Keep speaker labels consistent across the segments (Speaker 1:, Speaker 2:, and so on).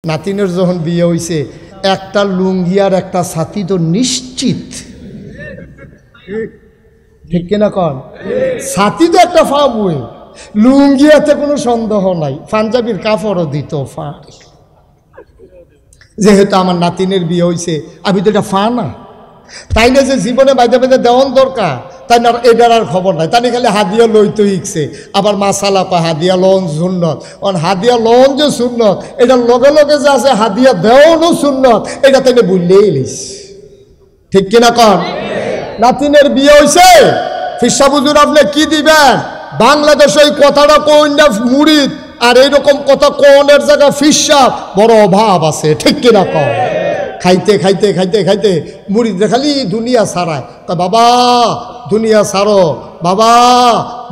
Speaker 1: নাতিনের যখন বিয়ে হইছে একটা লুঙ্গি আর একটা ছাতি তো নিশ্চিত, ঠিক কিনা কন? ছাতি তো একটা পাবই, লুঙ্গি এতে কোনো সন্দেহ নাই, পাঞ্জাবির কাপড়ও দিত ফাট। যেহেতু আমার নাতিনের বিয়ে হইছে আমি তো এটা ফা না, তাই না যে জীবনে বাইদে বাইদে দেওয়ান দরকার, তাই না এটার আর খবর নাই। তাই খালি হাদিয়া লইতে ইচ্ছে, আবার মাসালা কয় হাদিয়া লন সুন্নত, অন হাদিয়া লন যে সুন্নত এটার লগে লগে যে আছে হাদিয়া দেওয়ানো সুন্নত, এটা তাই বুঝলেই লিস, ঠিক কিনা কন? নাতিনের বিয়ে হইছে, ফিরসা হুজুর আপনি কি দিবেন? বাংলাদেশে এই কথাটা কোন না মুরিদ, আর এইরকম কথা কোনের জায়গা ফিরসা বড় অভাব আছে, ঠিক কিনা কন? খাইতে খাইতে খাইতে খাইতে মুরিদ খালি দুনিয়া ছাড়ায়, তা বাবা দুনিয়া ছাড়ো, বাবা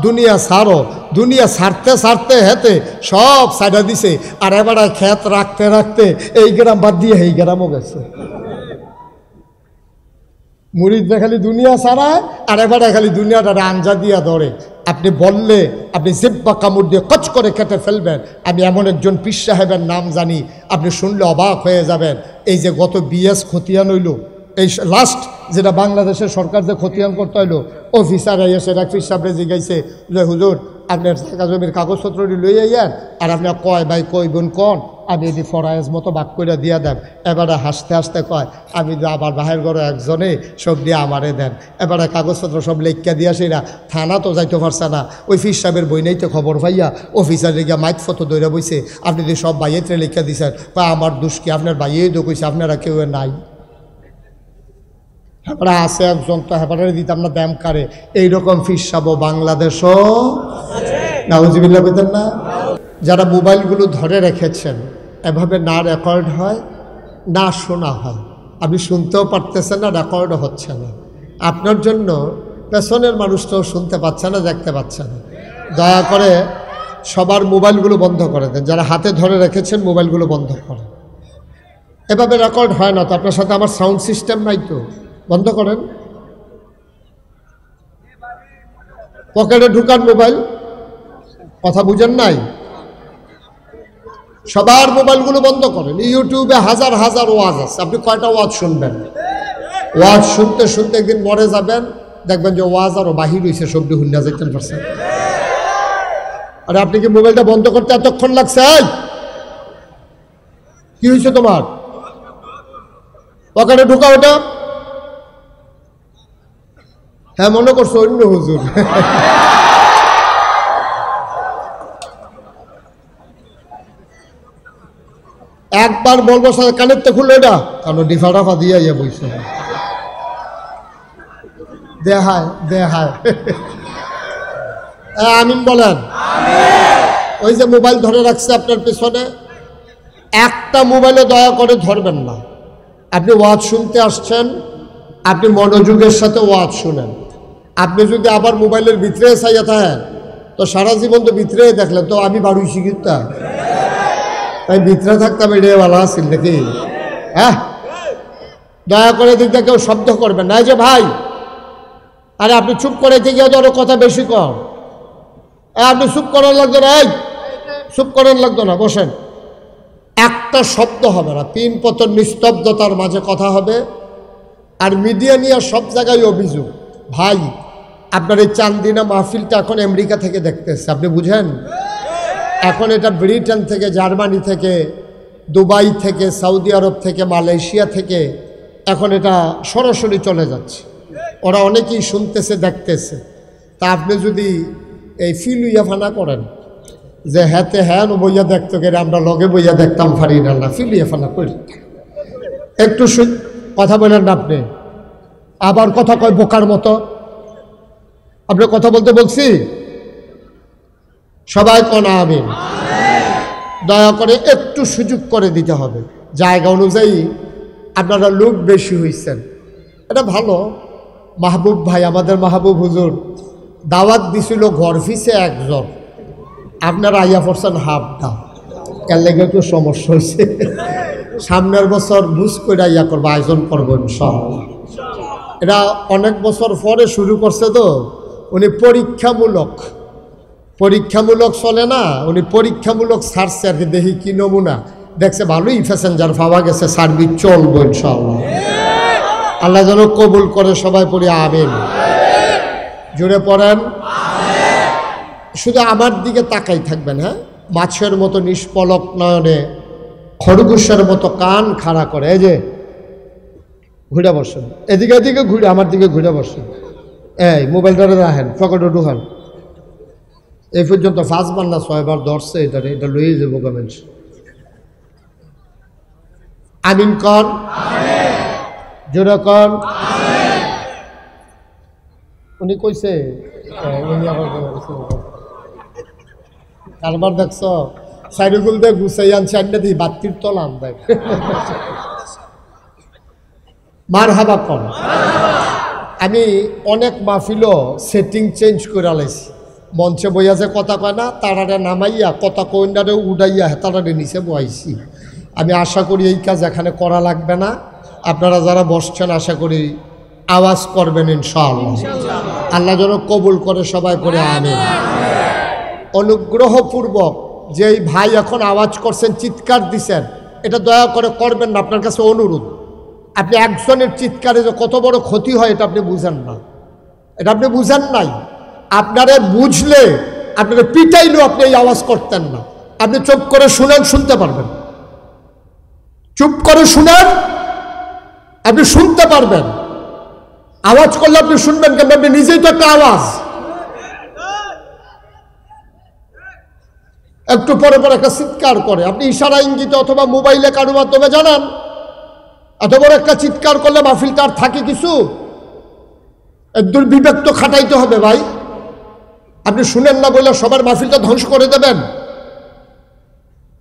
Speaker 1: দুনিয়া ছাড়ো। দুনিয়া ছাড়তে ছাড়তে হেতে সব ছাড়া দিছে, আর এবার ক্ষেত রাখতে রাখতে এই গ্রাম বাদ দিয়ে এই গ্রামও গেছে। মুরিদ খালি দুনিয়া ছাড়ায়, আর এবার খালি দুনিয়াটা আঞ্জা দিয়া ধরে। আপনি বললে আপনি জিব্বা কামড় দিয়ে কচ করে কেটে ফেলবেন। আমি এমন একজন পীর সাহেবের নাম জানি, আপনি শুনলে অবাক হয়ে যাবেন। এই যে গত বিএস খতিয়ান হইল, এই লাস্ট যেটা বাংলাদেশের সরকার যে খতিয়ান করতে হইলো, অফিসার এসে এক পীর সাহেবরে জিজ্ঞাসে যে হুজুর আপনার জায়গা জমির কাগজপত্রটি লই আইয়ান, আর আপনার কয় ভাই কই বোন কন, আমি এদি ফরায়েজ মতো বাক করে দিয়া দেন। এবারে হাসতে হাসতে কয় আমি আবার বাহির ঘরে একজনে সব দিয়ে আমারে দেন। এবারে কাগজপত্র সব লেখা দিয়া সেরা থানা তো যাইতে পারছে না, ওই ফির সাহেবের বই নেই তো খবর পাইয়া অফিসারে গিয়া মাইক ফটো দৌড়ে বইছে, আপনি যদি সব বাইয়েতে লেখা দিছেন, বা আমার দোষ কি? আপনার বাইয়েই তো কইছে আপনারা কেউ নাই। হেপারা আছে একজন, তো হেপারে দিতাম না ব্যায়াম কারে। এইরকম ফির সাহেব বাংলাদেশও নাউজুবিল্লাহ বলতেন না। যারা মোবাইলগুলো ধরে রেখেছেন, এভাবে না রেকর্ড হয় না শোনা হয়, আপনি শুনতেও পারতেছেন না, রেকর্ডও হচ্ছে না। আপনার জন্য পেছনের মানুষটাও শুনতে পাচ্ছে না, দেখতে পাচ্ছে না। দয়া করে সবার মোবাইলগুলো বন্ধ করে দেন, যারা হাতে ধরে রেখেছেন মোবাইলগুলো বন্ধ করেন। এভাবে রেকর্ড হয় না তো, আপনার সাথে আমার সাউন্ড সিস্টেম নাই তো, বন্ধ করেন। পকেটে ঢুকান মোবাইল, কথা বুঝেন নাই? সবার মোবাইলগুলো বন্ধ করেন। ইউটিউবে হাজার হাজার ওয়াজ আছে, আপনি কয়টা ওয়াজ শুনবেন? ওয়াজ শুনতে শুনতে একদিন মরে যাবেন, দেখবেন যে ওয়াজ আরো বাহির হয়েছে, সবটি হুন্ডা যেতেন পারছেন। আরে আপনি কি মোবাইলটা বন্ধ করতে এতক্ষণ লাগছে? কি হয়েছে তোমার? পকেটে ঢুকা ওটা। হ্যাঁ মনে করছো অন্য হুজুর। একবার বলবো কানের তো খুললো এটা, কারণ ডিফা ডাফা দিয়ে ইয়ে বইছে দেহায় দেহায়। আমিন বলেন। ওই যে মোবাইল ধরে রাখছে আপনার পেছনে, একটা মোবাইলে দয়া করে ধরবেন না। আপনি ওয়াজ শুনতে আসছেন, আপনি মনোযোগের সাথে ওয়াজ শুনেন। আপনি যদি আবার মোবাইলের ভিতরে চাইয়া থাকেন, তো সারা জীবন তো ভিতরে দেখলেন, তো আমি বাড়ি শিখিতাম, তাই ভিতরে থাকতাম, এটাই ভালো আছিল নাকি? হ্যাঁ, দয়া করে দিকটা কেউ শব্দ করবেন না। যে ভাই, আরে আপনি চুপ করে থেকে ধরো, কথা বেশি কম। আপনি চুপ করার লাগতো না, এই চুপ করার লাগতো না, বসেন। একটা শব্দ হবে না, তিন পতন নিস্তব্ধতার মাঝে কথা হবে। আর মিডিয়া নিয়ে সব জায়গায় অভিযোগ। ভাই, আপনার এই চান্দিনা মাহফিলটা এখন আমেরিকা থেকে দেখতেছে, আপনি বুঝেন? এখন এটা ব্রিটেন থেকে, জার্মানি থেকে, দুবাই থেকে, সৌদি আরব থেকে, মালয়েশিয়া থেকে এখন এটা সরাসরি চলে যাচ্ছে। ওরা অনেকেই শুনতেছে, দেখতেছে। তা আপনি যদি এই ফিলুইয়া ফানা করেন যে হ্যাঁতে হ্যাঁ বইয়া দেখতে গেলে আমরা লগে বইয়া দেখতাম পারি না, ফিলুইয়া ফানা করি। একটু কথা বলেন না আপনি, আবার কথা কয় বোকার মতো। আপনি কথা বলতে বলছি, সবাই কোন আমিন। দয়া করে একটু সুযোগ করে দিতে হবে। জায়গা অনুযায়ী আপনারা লোক বেশি হয়েছেন, এটা ভালো। মাহবুব ভাই, আমাদের মাহবুব হুজুর দাওয়াত দিছিল ঘর ফিসে একজন, আপনারা আইয়া পড়ছেন হাফটা, এর লেগে একটু সমস্যা হয়েছে। সামনের বছর বুঝ করে আইয়া করবো, আয়োজন করবো ইনশাআল্লাহ। এটা অনেক বছর পরে শুরু করছে তো, উনি পরীক্ষামূলক চলে না, উনি পরীক্ষামূলক ছাড়ছে আর কি, দেখি কি নমুনা। দেখছে ভালোই প্যাসেঞ্জার পাওয়া গেছে, সার্ভিস চলবো ইনশাআল্লাহ। আল্লাহ যেন কবুল করে, সবাই পড়ি আমিন। জুড়ে পড়েন। শুধু আমার দিকে তাকাই থাকবেন, হ্যাঁ, মাছের মতো নিষ্পলক নয়নে, খরগোশের মতো কান খাড়া করে। এই যে ঘুরে বসেন, এদিকে এদিকে ঘুরে আমার দিকে ঘুরে বসেন। এই মোবাইলটা রাখেন, পকেটে ঢুকান। এই পর্যন্ত 5 বার না 6 বার ধরছে, এটা লইয়ে যাবো কমেন্ট। আমিন কন, জোরে কন। উনি কইছে কারবার দেখছ সাইডগুল দিয়ে গুছাই আনছে, আন্না দিই বাতির তলাম দেখ। মার হাবা কন। আমি অনেক মাহফিলও সেটিং চেঞ্জ করে আলাইছি। মঞ্চে বইয়া যে কথা কয় না, তারারে নামাইয়া কথা কইনারে উড়াইয়া তারারে নিচে বয়াইছি। আমি আশা করি এই কাজ এখানে করা লাগবে না। আপনারা যারা বসছেন আশা করি আওয়াজ করবেন ইনশাআল্লাহ। আল্লাহ যেন কবুল করে, সবাই করে আমিন। অনুগ্রহপূর্বক যেই ভাই এখন আওয়াজ করছেন, চিৎকার দিছেন, এটা দয়া করে করবেন না। আপনার কাছে অনুরোধ, আপনি একজনের চিৎকারে যে কত বড় ক্ষতি হয় এটা আপনি বুঝেন না, এটা আপনি বুঝেন নাই। আপনারা বুঝলে, আপনারা পিটাইলেও আপনি এই আওয়াজ করতেন না। আপনি চুপ করে শুনেন, শুনতে পারবেন। চুপ করে শুনেন, আপনি শুনতে পারবেন। আওয়াজ করলে আপনি শুনবেন কেন? আপনি নিজেই তো একটা আওয়াজ। একটু পরে পরে একটা চিৎকার করে, আপনি ইশারা ইঙ্গিতে অথবা মোবাইলে কারো মাধ্যমে জানান। এত বড় একটা চিৎকার করলে মাহফিলটা আর থাকে কিছু? একদম বিবেক তো খাটাইতে হবে ভাই। আপনি শুনেন না বলে সবার মাহফিলটা ধ্বংস করে দেবেন?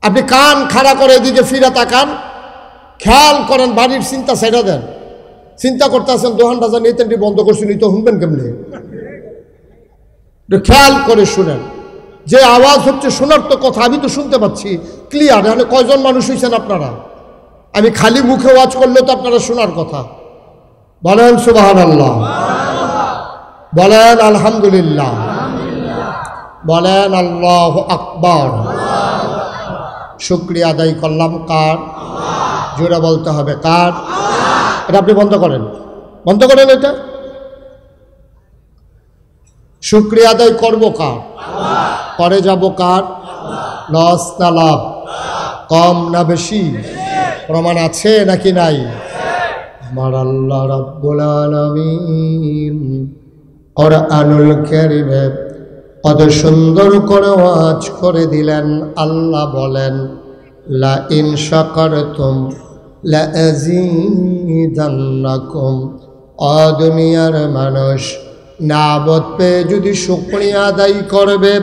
Speaker 1: আপনি কান খাড়া করে এদিকে ফিরে তাকান, খেয়াল করেন, বাড়ির চিন্তা ছেড়ে দেন। চিন্তা করতে আসেন দোকানটা জানি এতেনটি বন্ধ করছেন, তো শুনবেন কেমনে? খেয়াল করে শুনেন। যে আওয়াজ হচ্ছে শোনার তো কথা, আমি তো শুনতে পাচ্ছি ক্লিয়ার। এখানে কয়জন মানুষ হয়েছেন আপনারা? আমি খালি মুখে ওয়াজ করলে তো আপনারা শোনার কথা। বলেন সুবহানাল্লাহ, বলেন আলহামদুলিল্লাহ, বলেন আল্লাহু আকবার। শুকরিয়া আদায় করলাম কার? জোরে বলতে হবে কার? এটা আপনি বন্ধ করেন, বন্ধ করেন। এটা শুকরিয়া আদায় করবো কার? করে যাব কার? লস না লাভ? কম না বেশি? প্রমাণ আছে নাকি নাই? আমার আল্লাহ রাব্বুল আলামিন কুরআনুল কারীমে কত সুন্দর করে ওয়াজ করে দিলেন। আল্লাহ বলেন, লা ইন শাকারতুম লা আযীদান্নাকুম। ও দুনিয়ার মানুষ, নামত পেয়ে যদি শুকরিয়া আদায় করবে,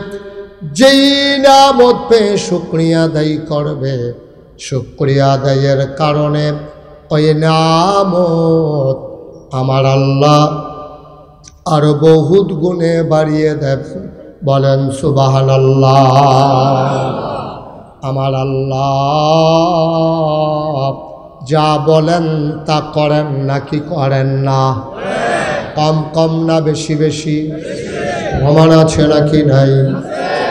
Speaker 1: যেই নামত পেয়ে শুকরিয়া আদায় করবে, শুকরিয়া আদায়ের কারণে ওই নামত আমার আল্লাহ আরো বহুত গুণে বাড়িয়ে দেবে। বলেন সুবহানাল্লাহ। আমার আল্লাহ যা বলেন তা করেন নাকি করেন না? কম কম না বেশি বেশি? প্রমাণ আছে নাকি নাই?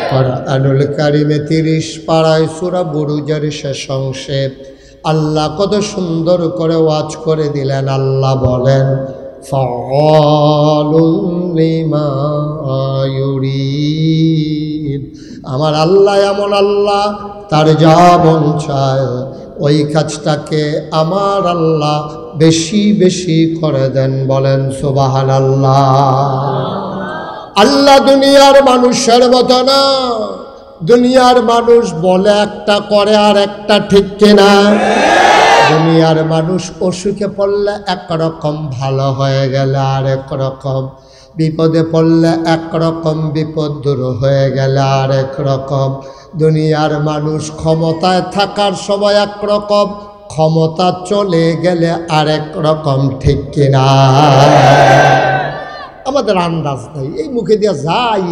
Speaker 1: কুরআনুল কারীমে 30 পারায় সূরা বুরুজের শেষ অংশে আল্লাহ কত সুন্দর করে ওয়াজ করে দিলেন। আল্লাহ বলেন, ফাআলুন লিমা ইউরিদ। আমার আল্লাহ এমন আল্লাহ, তার যা মন চায় ওই কাজটাকে আমার আল্লাহ বেশি বেশি করে দেন। বলেন সুবহানাল্লাহ। আল্লাহ দুনিয়ার মানুষের মতো না। দুনিয়ার মানুষ বলে একটা, করে আর একটা, ঠিক কিনা? দুনিয়ার মানুষ অসুখে পড়লে একরকম, ভালো হয়ে গেলে আর একরকম, বিপদে পড়লে একরকম, বিপদ দূর হয়ে গেলে আর একরকম। দুনিয়ার মানুষ ক্ষমতায় থাকার সময় একরকম, ক্ষমতা চলে গেলে আরেক রকম, ঠিক কিনা? আমাদের আন্দাজ নাই, এই মুখে দিয়ে যাই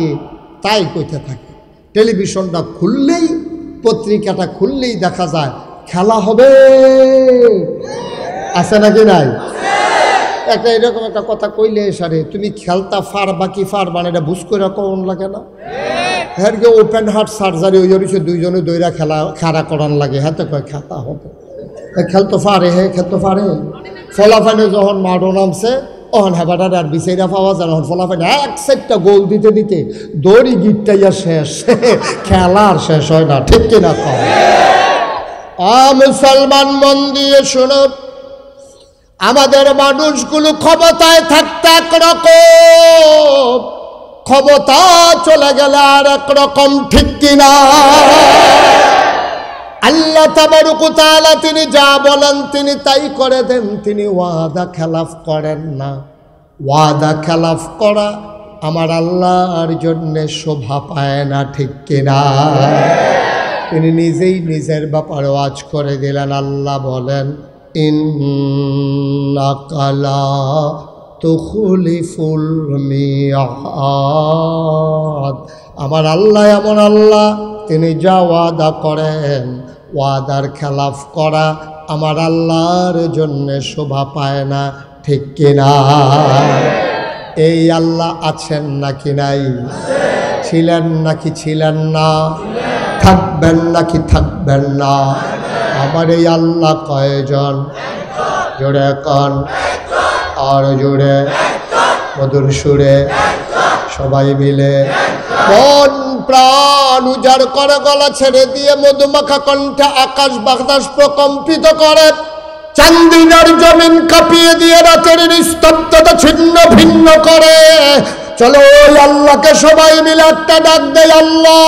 Speaker 1: তাই কইতে থাকে। টেলিভিশনটা খুললেই, পত্রিকাটা খুললেই দেখা যায় খেলা হবে, আছে নাকি নাই? একটা এরকম একটা কথা কইলে সারে তুমি খেলতা ফার বাকি ফার, মানে এটা বুঝ করে কোন লাগে না? হ্যাঁ ওপেন হার্ট সার্জারি হয়ে রয়েছে, দুইজনে দইরা খেলা করান লাগে, হাতে কয় খেতা হবে খেলতে পারে, খেলতে পারে। ফলাফানে যখন মাঠও নামছে তখন হেবাটার আর বিচাইরা পাওয়া যায়, তখন ফলাফানে এক সাইডটা গোল দিতে দিতে দড়ি গিটটাইয়া শেষ, খেলার শেষ হয় না, ঠিক কিনা কম? মুসলমান মন দিয়ে শোনো, আমাদের মানুষগুলো ক্ষমতায় থাকতে একরকম, ক্ষমতা চলে গেলে আর একরকম, ঠিক কিনা? আল্লাহ তাবারক ওয়া তাআলা তিনি যা বলেন তিনি তাই করে দেন, তিনি ওয়াদা খেলাফ করেন না। ওয়াদা খেলাফ করা আমার আল্লাহর জন্য শোভা পায় না, ঠিক কিনা? তিনি নিজেই নিজের ব্যাপারে ওয়াজ করে দিলেন। আল্লাহ বলেন, ইন্নাকা লা তুখলিফুল মিআদ। আমার আল্লাহ এমন আল্লাহ, তিনি যা ওয়াদা করেন ওয়াদার খেলাফ করা আমার আল্লাহর জন্য শোভা পায় না, ঠিক কিনা? এই আল্লাহ আছেন নাকি নাই? ছিলেন নাকি ছিলেন না? থাকবেন নাকি থাকবেন না? আমার এই আল্লাহ কয়জন? জোরে কন, আর জোরে, মধুর সুরে, সবাই মিলে মন প্রাণ উজাড় করে গলা ছেড়ে দিয়ে মধুমাখা কণ্ঠে আকাশ বাতাস প্রকম্পিত করে, চান্দিনার জমিন কাঁপিয়ে দিয়ে রাতের নিস্তব্ধতা ছিন্ন ভিন্ন করে। চলো ওই আল্লাহকে সবাই মিলে একটা ডাক দেয়, আল্লাহ।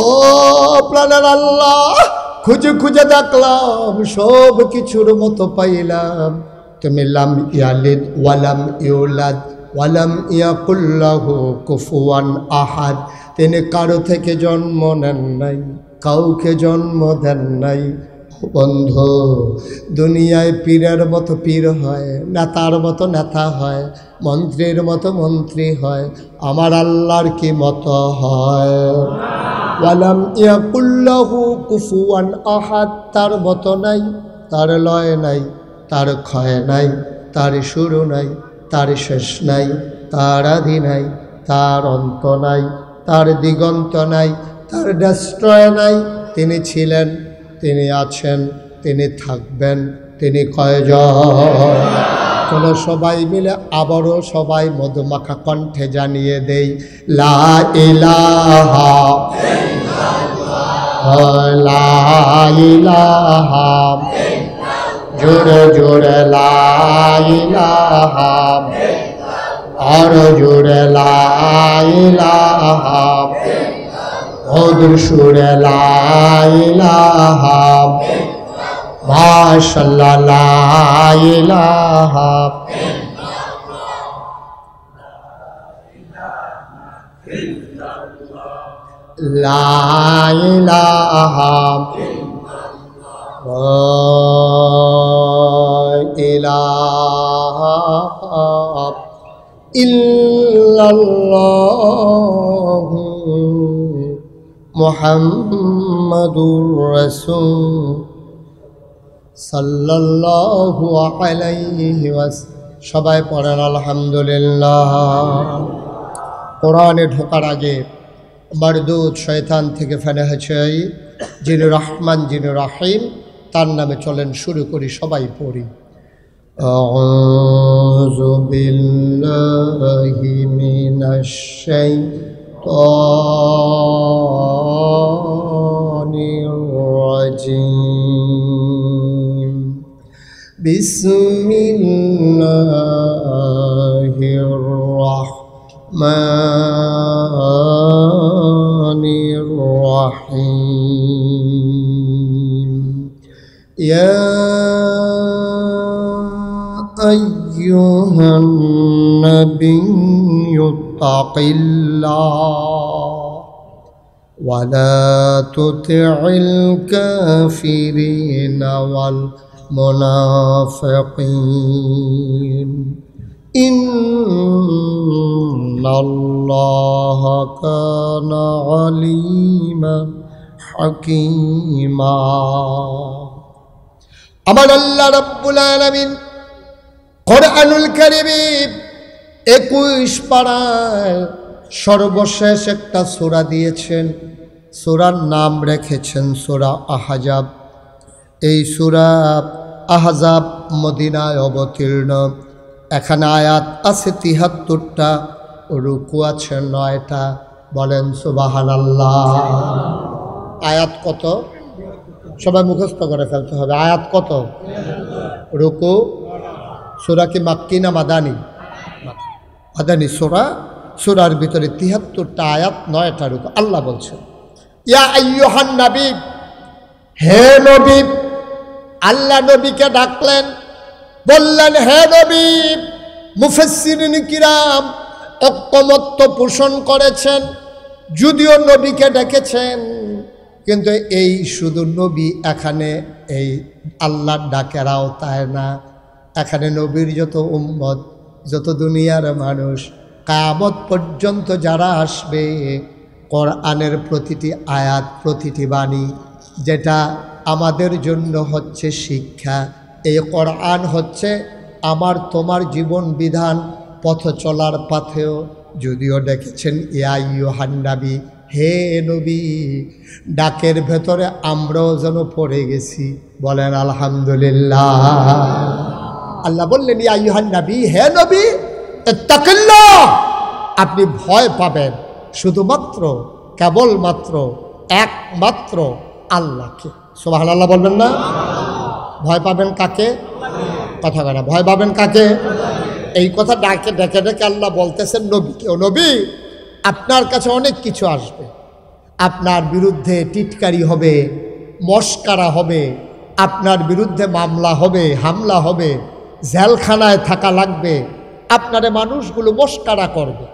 Speaker 1: ও প্রাণের আল্লাহ, খুঁজে খুঁজে দেখলাম সব কিছুর মতো পাইলাম, তুমি লাম ইয়ালিদ ওয়ালাম ইউলাদ ওয়ালাম ইয়াকুল লাহু কুফুয়ান আহাদ। তিনি কারো থেকে জন্ম নেন নাই, কাউকে জন্ম দেন নাই। বন্ধু, দুনিয়ায় পীরের মতো পীর হয়, নেতার মতো নেতা হয়, মন্ত্রীর মতো মন্ত্রী হয়, আমার আল্লাহর কি মতো হয়? ওয়ালাম ইয়াকুল লাহু কুফুয়ান আহাদ। তার মতো নাই, তার লয় নাই, তার ক্ষয় নাই, তার শুরু নাই, তার শেষ নাই, তার আদি নাই, তার অন্ত নাই, তার দিগন্ত নাই, তার ডেস্ট্রয় নাই। তিনি ছিলেন, তিনি আছেন, তিনি থাকবেন, তিনি কয়জন? চলো সবাই মিলে আবারও সবাই মধুমাখা কণ্ঠে জানিয়ে দেই, লা ইলাহা ইল্লাল্লাহ, লা ইলাহা, জোরে জোরে লা ইলাহা, আর জোরে লা ইলাহা, মধুর সুরে লা ইলাহা, মাশাআল্লাহ লা ইলাহা। লা ইলাহা ইল্লাল্লাহ মুহাম্মাদুর রাসূল সাল্লাল্লাহু আলাইহি ওয়াসাল্লাম। সবাই পড়েন আলহামদুলিল্লাহ। কোরআনে ঢোকার আগে মারদুদ শয়তান থেকে ফেলে হয়েছে, যিনি রহমান যিনি রাহিম তার নামে চলেন শুরু করি, সবাই পড়ি। আউযু বিল্লাহি মিনাশ শাইতানির রাজিম। বিসমিল্লাহির রাহমানির রাহিম। ইয়া আইয়ুহান নাবিয়্যু তাকিল্লাহ ওয়া লা তুতি'ল কাফিরিনা ওয়াল মুনাফিকিন ইন্নাল্লাহা কানা আলিমান হাকীমা। আমার আল্লাহ রাব্বুল আলামিন কোরআনুল কারীম ২৫ 21 পারায় সর্বশেষ একটা সূরা দিয়েছেন, সূরার নাম রেখেছেন সূরা আহজাব। এই সূরা আহজাব মদিনায় অবতীর্ণ। এখানে আয়াত আছে 73টা, রুকু আছে 9টা। বলেন সুবহানাল্লাহ। আয়াত কত? সবাই মুখস্থ করে ফেলতে হবে। আয়াত কত? রুকু। সূরা কি মাক্কি না মাদানী? মাদানী সূরা। সূরার ভিতরে 73টা আয়াত, 9টা রুকু। আল্লাহ বলছেন, ইয়া আইয়ুহান নবী, হে নবী। আল্লাহ নবীকে ডাকলেন, বললেন হে নবী। মুফাসসিরিন কিরাম ঐকমত্য পোষণ করেছেন, যদিও নবীকে ডেকেছেন, কিন্তু এই শুধু নবী এখানে এই আল্লাহর ডাকের আওতায় না। এখানে নবীর যত উম্মত, যত দুনিয়ার মানুষ, কিয়ামত পর্যন্ত যারা আসবে, কোরআনের প্রতিটি আয়াত, প্রতিটি বাণী, যেটা আমাদের জন্য হচ্ছে শিক্ষা। এই কোরআন হচ্ছে আমার তোমার জীবন বিধান, পথ চলার পথেও যদিও ডেকেছেন ইয়া আইয়ুহান নবী, হে নবী। ডাকের ভেতরে আমরাও যেন পড়ে গেছি। বলেন আলহামদুলিল্লাহ। আল্লাহ বললেন ইয়া আইয়ুহান নবী, হে নবী, ইত্তাকিল্লাহ, আপনি ভয় পাবেন শুধুমাত্র, কেবলমাত্র, একমাত্র আল্লাহকে। সুবহানাল্লাহ বলবেন না? ভয় পাবেন কাকে? কথা বলা, ভয় পাবেন কাকে? এই কথা ডেকে ডেকে ডেকে আল্লাহ বলতেছেন নবীকে, ও নবী, আপনার কাছে অনেক কিছু আসবে। আপনার বিরুদ্ধে টিটকারি হবে, মস্কারা হবে, আপনার বিরুদ্ধে মামলা হবে, হামলা হবে, জেলখানায় থাকা লাগবে। আপনারে মানুষগুলো মস্কারা করবে,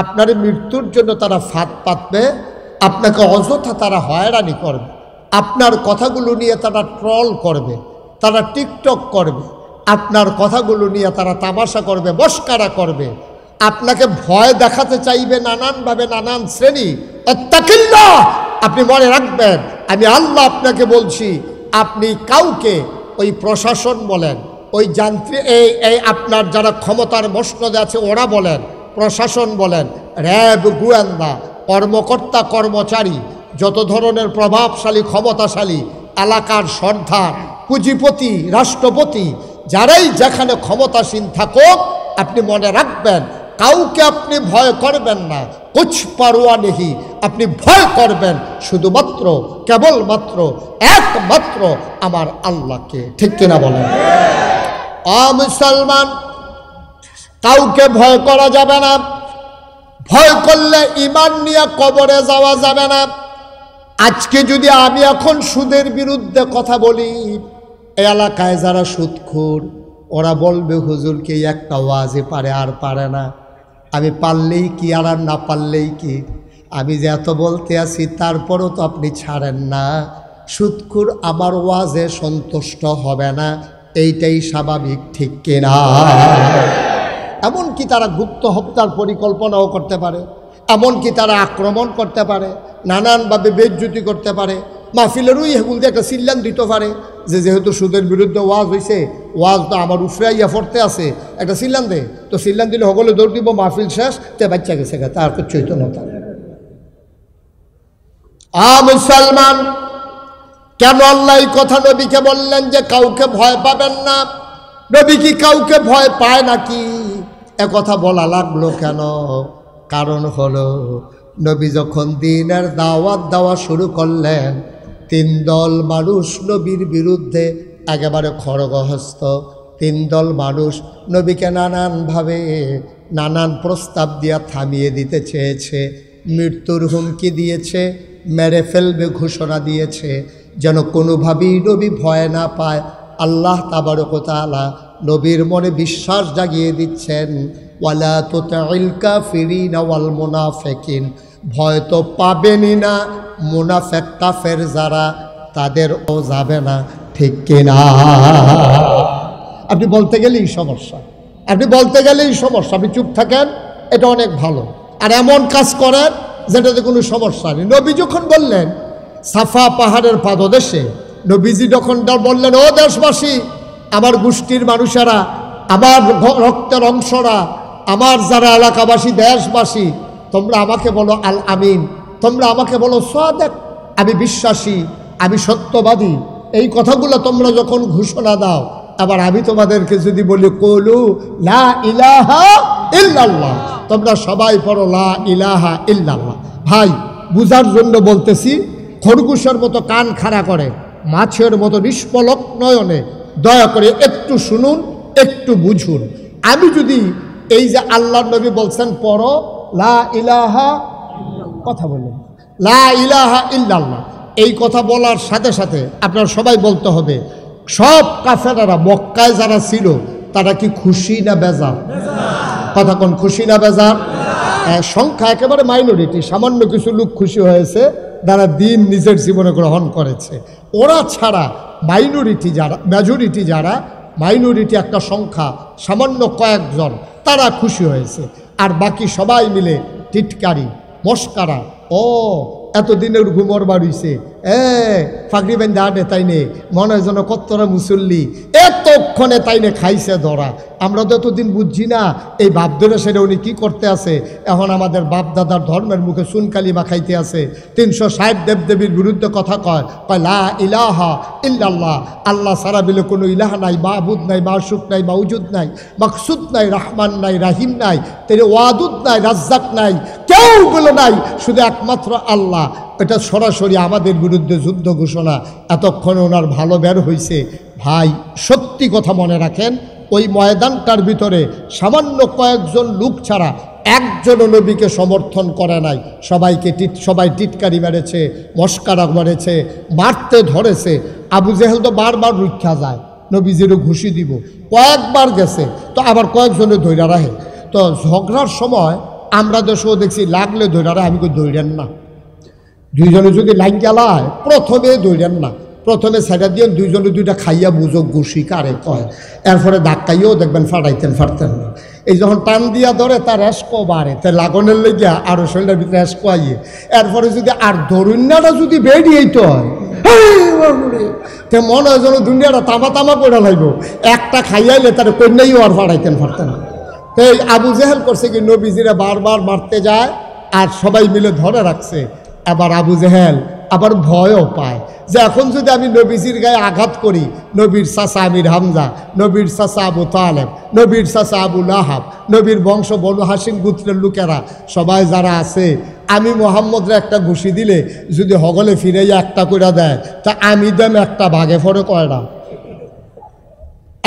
Speaker 1: আপনার মৃত্যুর জন্য তারা ফাঁদ পাতবে, আপনাকে অযথা তারা হয়রানি করবে, আপনার কথাগুলো নিয়ে তারা ট্রল করবে, তারা টিকটক করবে, আপনার কথাগুলো নিয়ে তারা তামাশা করবে, মস্কারা করবে, আপনাকে ভয় দেখাতে চাইবে নানানভাবে, নানান শ্রেণী। ইত্তাকিল্লাহ, আপনি মনে রাখবেন, আমি আল্লাহ আপনাকে বলছি, আপনি কাউকে, ওই প্রশাসন বলেন, ওই যান্ত্রিক, এই আপনার যারা ক্ষমতার মসনদে আছে ওরা বলেন, প্রশাসন বলেন, র্যাব, গোয়েন্দা, কর্মকর্তা, কর্মচারী, যত ধরনের প্রভাবশালী, ক্ষমতাশালী, এলাকার সর্দার, পুঁজিপতি, রাষ্ট্রপতি, যারাই যেখানে ক্ষমতাসীন থাকুক, আপনি মনে রাখবেন, কাউকে আপনি ভয় করবেন না। কুছ পারোয়া নেহি, আপনি ভয় করবেন শুধুমাত্র, কেবলমাত্র, একমাত্র আমার আল্লাহকে। ঠিক কিনা বলেন? মুসলমান, কাউকে ভয় করা যাবে না। ভয় করলে ঈমান নিয়ে কবরে যাওয়া যাবে না। আজকে যদি আমি এখন সুদের বিরুদ্ধে কথা বলি, এই এলাকায় যারা সুদখোর, ওরা বলবে হুজুরকে একটা ওয়াজে পারে আর পারে না। আমি পারলেই কি আর না পারলেই কি, আমি যে এত বলতে আছি তারপরও তো আপনি ছাড়েন না। সুদখোর আমার ওয়াজে সন্তুষ্ট হবে না, এইটাই স্বাভাবিক। ঠিক কিনা? এমনকি তারা গুপ্ত হত্যার পরিকল্পনাও করতে পারে, এমনকি তারা আক্রমণ করতে পারে, নানানভাবে বেইজ্জতি করতে পারে, মাহফিলেরও এগুলো দিয়ে একটা সিল্লান দিতে পারে যে যেহেতু সুদের বিরুদ্ধে ওয়াজ হয়েছে, ওয়াজ তো আমার উফরে ইয়া ফরতে আছে, একটা সিল্লান দে। তো সিল্লান দিলে সকলে দৌড় দিব, মাহফিল শেষ, তে বাচ্চা গেছে গা, তার চৈতন্যতা। মুসলমান, কেন আল্লাহ এই কথা নবীকে বললেন যে কাউকে ভয় পাবেন না? নবী কি কাউকে ভয় পায় নাকি? কথা বলা লাগলো কেন? কারণ হলো, নবী যখন দ্বীনের দাওয়াত দেওয়া শুরু করলেন, 3 দল মানুষ নবীর বিরুদ্ধে একেবারে খড়গহস্ত। 3 দল মানুষ নবীকে নানানভাবে, নানান প্রস্তাব দিয়া থামিয়ে দিতে চেয়েছে, মৃত্যুর হুমকি দিয়েছে, মেরে ফেলবে ঘোষণা দিয়েছে, যেন কোনোভাবেই নবী ভয় না পায়। আল্লাহ তাবারক ওয়া তাআলা নবীর মনে বিশ্বাস জাগিয়ে দিচ্ছেন, ওয়ালা তুতিল কাফিরিনা ওয়াল মুনাফিকিন, ভয় তো পাবেনই না, মুনাফিক কাফের যারা, তাদেরও যাবে না। ঠিক কিনা? আপনি বলতে গেলেই সমস্যা, আপনি বলতে গেলেই সমস্যা, আপনি চুপ থাকেন, এটা অনেক ভালো। আর এমন কাজ করেন যেটাতে কোনো সমস্যা নেই। নবী যখন বললেন সাফা পাহাড়ের পাদদেশে, নবীজি যখন বললেন, ও দেশবাসী, আমার গোষ্ঠীর মানুষেরা, আমার রক্তের অংশরা, আমার যারা এলাকাবাসী, দেশবাসী, তোমরা আমাকে বলো আল আমিন, তোমরা আমাকে বলো সাদেক, আমি বিশ্বাসী, আমি সত্যবাদী। এই কথাগুলো তোমরা যখন ঘোষণা দাও, আবার আমি তোমাদেরকে যদি বলি কলু লা ইলাহা ইল্লাল্লাহ, তোমরা সবাই পড়ো লা ইলাহা ইল্লাল্লাহ। ভাই, বুঝার জন্য বলতেছি, খরগোশের মতো কান খাড়া করে, মাছের মতো নিষ্পলক নয়নে দয়া করে একটু শুনুন, একটু বুঝুন। আমি যদি এই যে আল্লাহর নবী বলছেন পড়ো লা ইলাহা, কথা বলুন লা ইলাহা ইল্লাল্লাহ, এই কথা বলার সাথে সাথে আপনারা সবাই বলতে হবে, সব কাফেররা মক্কায় যারা ছিল তারা কি খুশি না বেজার? কথা কোন, খুশি না বেজার? সংখ্যা একেবারে মাইনরিটি, সামান্য কিছু লোক খুশি হয়েছে যারা দিন নিজের জীবনে গ্রহণ করেছে। ওরা ছাড়া মাইনরিটি যারা, মেজরিটি যারা, মাইনরিটি একটা সংখ্যা, সামান্য কয়েকজন, তারা খুশি হয়েছে। আর বাকি সবাই মিলে টিটকারি, মস্কারা, ও এতদিনের ঘুমর বাড়িছে, ফাগড়ি বেঁধে আটে তাইনে মনে হয় যেন কত্তরা মুসল্লি, এতক্ষণে তাইনে খাইছে ধরা। আমরা তো এতদিন বুঝছি না এই বাপ ধরে সেটা উনি কী করতে আছে। এখন আমাদের বাপ দাদার ধর্মের মুখে সুনকালি মাখাইতে আছে, 360 দেবদেবীর বিরুদ্ধে কথা কয়, লা ইলাহা ইল্লাল্লাহ, আল্লাহ সারা বিলে কোনো ইলাহা নাই, মাহবুদ নাই, মাশুক নাই, মাউজুদ নাই, মাকসুদ নাই, রাহমান নাই, রাহিম নাই, তেরে ওয়াদুদ নাই, রাজ্জাক নাই, কেউ বলে নাই, শুধু একমাত্র আল্লাহ। এটা সরাসরি আমাদের বিরুদ্ধে যুদ্ধ ঘোষণা। এতক্ষণ ওনার ভালো বের হয়েছে। ভাই, সত্যি কথা মনে রাখেন, ওই ময়দানটার ভিতরে সামান্য কয়েকজন লোক ছাড়া একজনও নবীকে সমর্থন করে নাই। সবাই টিটকারি মেরেছে, মস্কারা মেরেছে, মারতে ধরেছে। আবু জেহেল তো বারবার রক্ষা যায়, নবীজিরও ঘুষি দিব, কয়েকবার গেছে, তো আবার কয়েকজনে ধৈর্য রাখে। তো ঝগড়ার সময় আমরা দেশেও দেখছি লাগলে ধৈর্য রাখে, আমি কই ধৈর্যেন না, দুইজনে যদি লাইন গেলায় প্রথমে দৌড়েন না, প্রথমে সেটা দিয়ে দুইজনে দুইটা খাইয়া বুঝো ঘুষি কারে কয়, এরপরে ধাক্কাইও দেখবেন ফাটাইতেন না। এই যখন টান দিয়া ধরে তার রেস্কো বাড়ে, তাই লাগনের লেগিয়া আরো শরীরের ভিতরে রেস্কো আইয়ে, এরপরে যদি আর দরুন্যাটা যদি বেরিয়েই তো হয়, তে মনে হয় যেন দুনিয়াটা তামা করে লাগবো। একটা খাইয়াইলে তার কন্যাইও আর ফাটাইতেন না। তো এই আবু জেহেল করছে কি, নবীজিরা বারবার মারতে যায় আর সবাই মিলে ধরে রাখছে। আবার আবু জেহেল আবার ভয়ও পায় যে এখন যদি আমি নবীজির গায়ে আঘাত করি, নবীর চাচা আমির হামজা, নবীর চাচা আবু তালেব, নবীর চাচা আবু লাহাব, নবীর বংশ বনু হাসিম গোত্রের লোকেরা সবাই যারা আছে, আমি মোহাম্মদরা একটা ঘুষি দিলে যদি হগলে ফিরে একটা করে দেয়, তা আমি দেম একটা ভাগে ফরে কয়টা,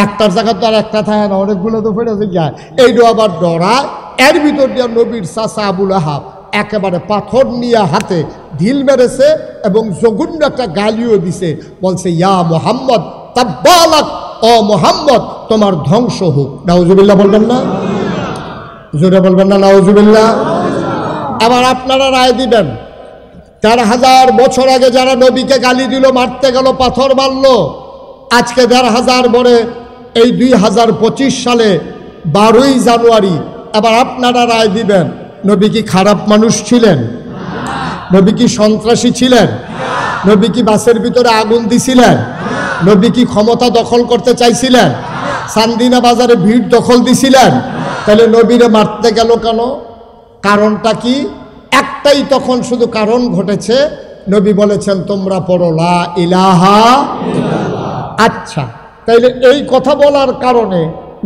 Speaker 1: একটার জায়গা তো আর একটা থাকে না, অনেকগুলো তো ফেরেছে যায়। এইটা আবার ডরায়। এর ভিতর দিয়ে নবীর চাচা আবু লাহাব একেবারে পাথর নিয়ে হাতে ঢিল মেরেছে এবং জঘন্য একটা গালিও দিছে, বলছে ইয়া মোহাম্মদ তাব্বালাক, ও মোহাম্মদ তোমার ধ্বংস হোক। নাউজুবিল্লাহ বলবেন না? জোরে বলবেন না নাউজুবিল্লাহ? আবার আপনারা রায় দিবেন, ৪,০০০ বছর আগে যারা নবীকে গালি দিল, মারতে গেল, পাথর মারল, আজকে ১,৫০০ পরে এই ২০২৫ সালে ১২ই জানুয়ারি আবার আপনারা রায় দিবেন, নবী কি খারাপ মানুষ ছিলেন? নবী কি সন্ত্রাসী ছিলেন? নবী কি বাসের ভিতরে আগুন দিছিলেন? নবী কি ক্ষমতা দখল করতে চাইছিলেন? চান্দিনা বাজারে ভিড় দখল দিছিলেন? তাহলে নবীরে মারতে গেল কেন? কারণটা কি? একটাই তখন শুধু কারণ ঘটেছে, নবী বলেছেন তোমরা পড়ো লা ইলাহা ইল্লাল্লাহ। আচ্ছা, তাইলে এই কথা বলার কারণে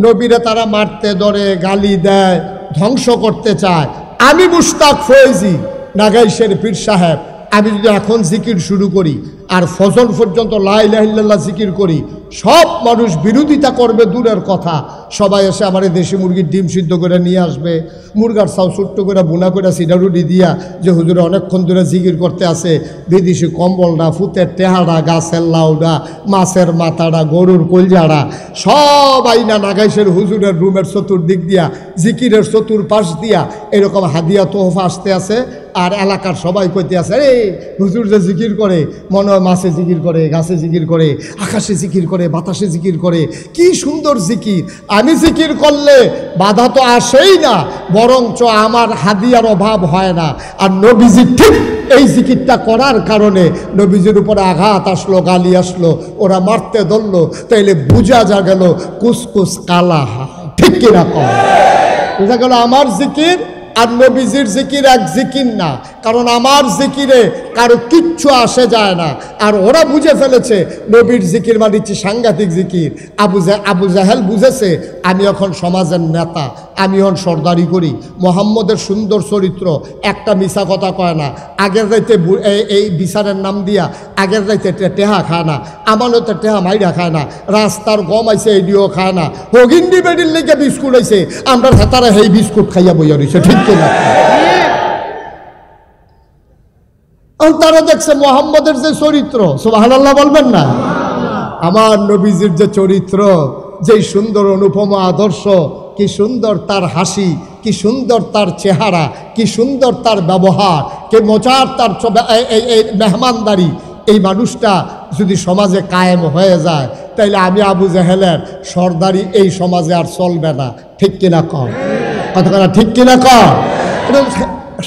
Speaker 1: নবীরে তারা মারতে ধরে, গালি দেয়, ধ্বংস করতে চায়। আমি মুশতাক ফয়েজি, নাগাইশের পীর সাহেব, আমি যদি এখন জিকির শুরু করি আর ফজর পর্যন্ত লা ইলাহা ইল্লাল্লাহ জিকির করি, সব মানুষ বিরোধিতা করবে দূরের কথা, সবাই এসে আমার দেশি মুরগির ডিম সিদ্ধ করে নিয়ে আসবে, মুরগার চাউ ছোট্ট করে বুনা করে সিডারুডি দিয়া যে হুজুরে অনেকক্ষণ ধরে জিকির করতে আসে, বিদেশি কম্বলটা, ফুতের টেহাড়া, গাছের লাউডা, মাছের মাথাটা, গরুর কলজাড়া সব আইনা নাগাইশের হুজুরের রুমের চতুর্দিক দিয়া, জিকিরের চতুর্পাশ দিয়া এরকম হাদিয়া তোহফা আসতে আছে। আর এলাকার সবাই কইতে আছে, আরে হুজুর যে জিকির করে, মনে হয় মাছে জিকির করে, গাছে জিকির করে, আকাশে জিকির করে, বাতাসে জিকির করে, কি সুন্দর জিকির। আমি জিকির করলে বাধা তো আসেই না, বরঞ্চ আমার হাদিয়ার অভাব হয় না। আর নবীজি ঠিক এই জিকিরটা করার কারণে নবীজির উপরে আঘাত আসলো, গালি আসলো, ওরা মারতে ধরলো, তাইলে বুঝা যা গেল কুসকুস কালা, ঠিক কিনা কম? বুঝা গেল? আমার জিকির আর নবীজির জিকির এক জিকির না, কারণ আমার জিকিরে কারো কিচ্ছু আসে যায় না। আর ওরা বুঝে ফেলেছে নবীর জিকির মানে হচ্ছে সাংঘাতিক জিকির। আবু জাহেল বুঝেছে আমি এখন সমাজের নেতা, আমি এখন সর্দারি করি। মোহাম্মদের সুন্দর চরিত্র, একটা মিশা কথা কয় না, আগের রাইতে এই বিচারের নাম দিয়া আগের রাইতে টেহা খায় না, আমানতের টেহা মাইরা খায় না, রাস্তার গম আইছে এডিও খায় না, হগিন্ডি বেডির লেগে বিস্কুট আইছে, আমরা হেতারা সেই বিস্কুট খাইয়া বইয়া রয়েছে। ঠিক কিনা? তারা দেখছে মোহাম্মদের যে চরিত্র, সুবহানাল্লাহ বলবেন না? আমার নবীজির যে চরিত্র, যেই সুন্দর অনুপমা আদর্শ, কি সুন্দর তার হাসি, কি সুন্দর তার চেহারা, কি সুন্দর তার ব্যবহার, কি মজার তার এই মেহমানদারি, এই মানুষটা যদি সমাজে কায়েম হয়ে যায় তাইলে আমি আবু জাহেলের সর্দারি এই সমাজে আর চলবে না। ঠিক কিনা কর? কথা ঠিক কিনা কর? এটা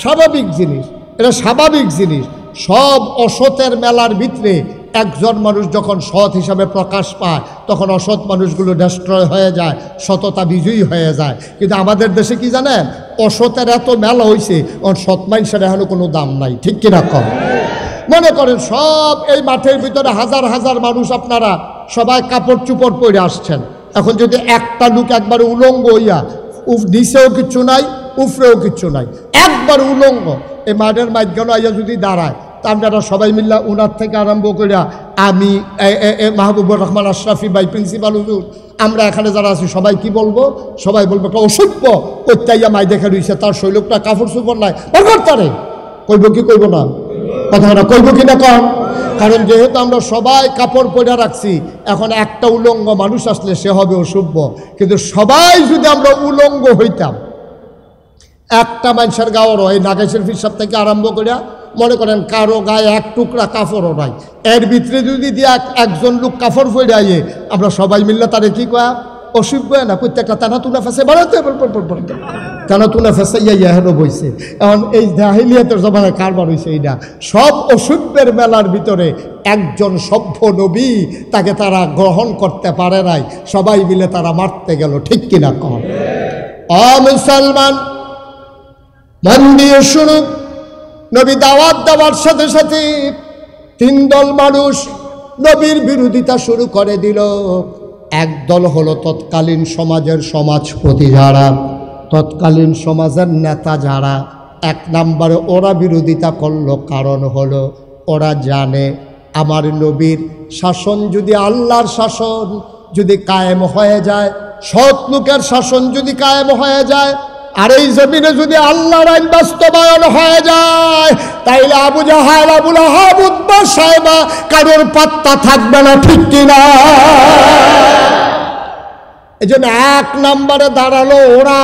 Speaker 1: স্বাভাবিক জিনিস, এটা স্বাভাবিক জিনিস। সব অসতের মেলার ভিতরে একজন মানুষ যখন সৎ হিসাবে প্রকাশ পায় তখন অসৎ মানুষগুলো ডিস্ট্রয় হয়ে যায়, সততা বিজয়ী হয়ে যায়। কিন্তু আমাদের দেশে কি জানেন, অসতের এত মেলা হয়েছে, সৎ মানুষের এখনো কোনো দাম নাই। ঠিক কিনা কম? মনে করেন সব এই মাঠের ভিতরে হাজার হাজার মানুষ, আপনারা সবাই কাপড় চুপড় পরে আসছেন। এখন যদি একটা লোক একবারে উলঙ্গ হইয়া, নিচেও কিচ্ছু নাই, উফরেও কিচ্ছু নাই, একবার উলঙ্গ এই মাঠের মাঝখানে আইয়া যদি দাঁড়ায়, তা আপনারা সবাই মিল্লা উনার থেকে আরম্ভ করিয়া আমি মাহবুবুর রহমান আশরাফি ভাই, প্রিন্সিপাল হুজুর, আমরা এখানে যারা আছি সবাই কি বলবো? সবাই বলবো একটা অসভ্য প্রত্যাইয়া মাই দেখে রয়েছে, তার শৈলকটা কাপড় চুপড় নাই, তারে কইব কি কইব না? কথাটা কইব কি না কম? কারণ যেহেতু আমরা সবাই কাপড় পরে রাখছি, এখন একটা উলঙ্গ মানুষ আসলে সে হবে অসভ্য। কিন্তু সবাই যদি আমরা উলঙ্গ হইতাম, একটা মানুষের গাওয়ারও এই নাগেশের ফিসাব থেকে আরম্ভ করিয়া মনে করেন কারো গায়ে এক টুকরা কাপড়ও নাই, এর ভিতরে যদি দিয়ে একজন লোক কাপড় পরে আইয়ে, আমরা সবাই মিললে তারে কি কয়া? অসভ্য না, প্রত্যেকটা টানা তুলা ফেসে বাড়াতে টানা তুলা ফেসে ইয়া হেন বইছে। এখন এই জাহিলিয়াতের জমানায় কারবার হয়েছে এইটা। সব অসভ্যের মেলার ভিতরে একজন সভ্য নবী, তাকে তারা গ্রহণ করতে পারে নাই, সবাই মিলে তারা মারতে গেল। ঠিক কিনা কম? মুসলমান মন দিয়ে শুনুক, নবী দাওয়াত দেওয়ার সাথে সাথে তিন দল মানুষ নবীর বিরোধিতা শুরু করে দিল। একদল হলো তৎকালীন সমাজের সমাজপতি যারা, তৎকালীন সমাজের নেতা যারা, এক নম্বরে ওরা বিরোধিতা করলো। কারণ হলো ওরা জানে আমার নবীর শাসন যদি আল্লাহর শাসন যদি কায়েম হয়ে যায়, সৎ লোকের শাসন যদি কায়েম হয়ে যায়, আর এই জমিনে যদি আল্লাহর আইন বাস্তবায়ন হয়ে যায়, তাইলে আবু জাহাল, আবু লাহাব, উতবা, সায়বা কারোর পাত্তা থাকবে না। ঠিক কিনা? এই জন্য এক নম্বরে দাঁড়ালো ওরা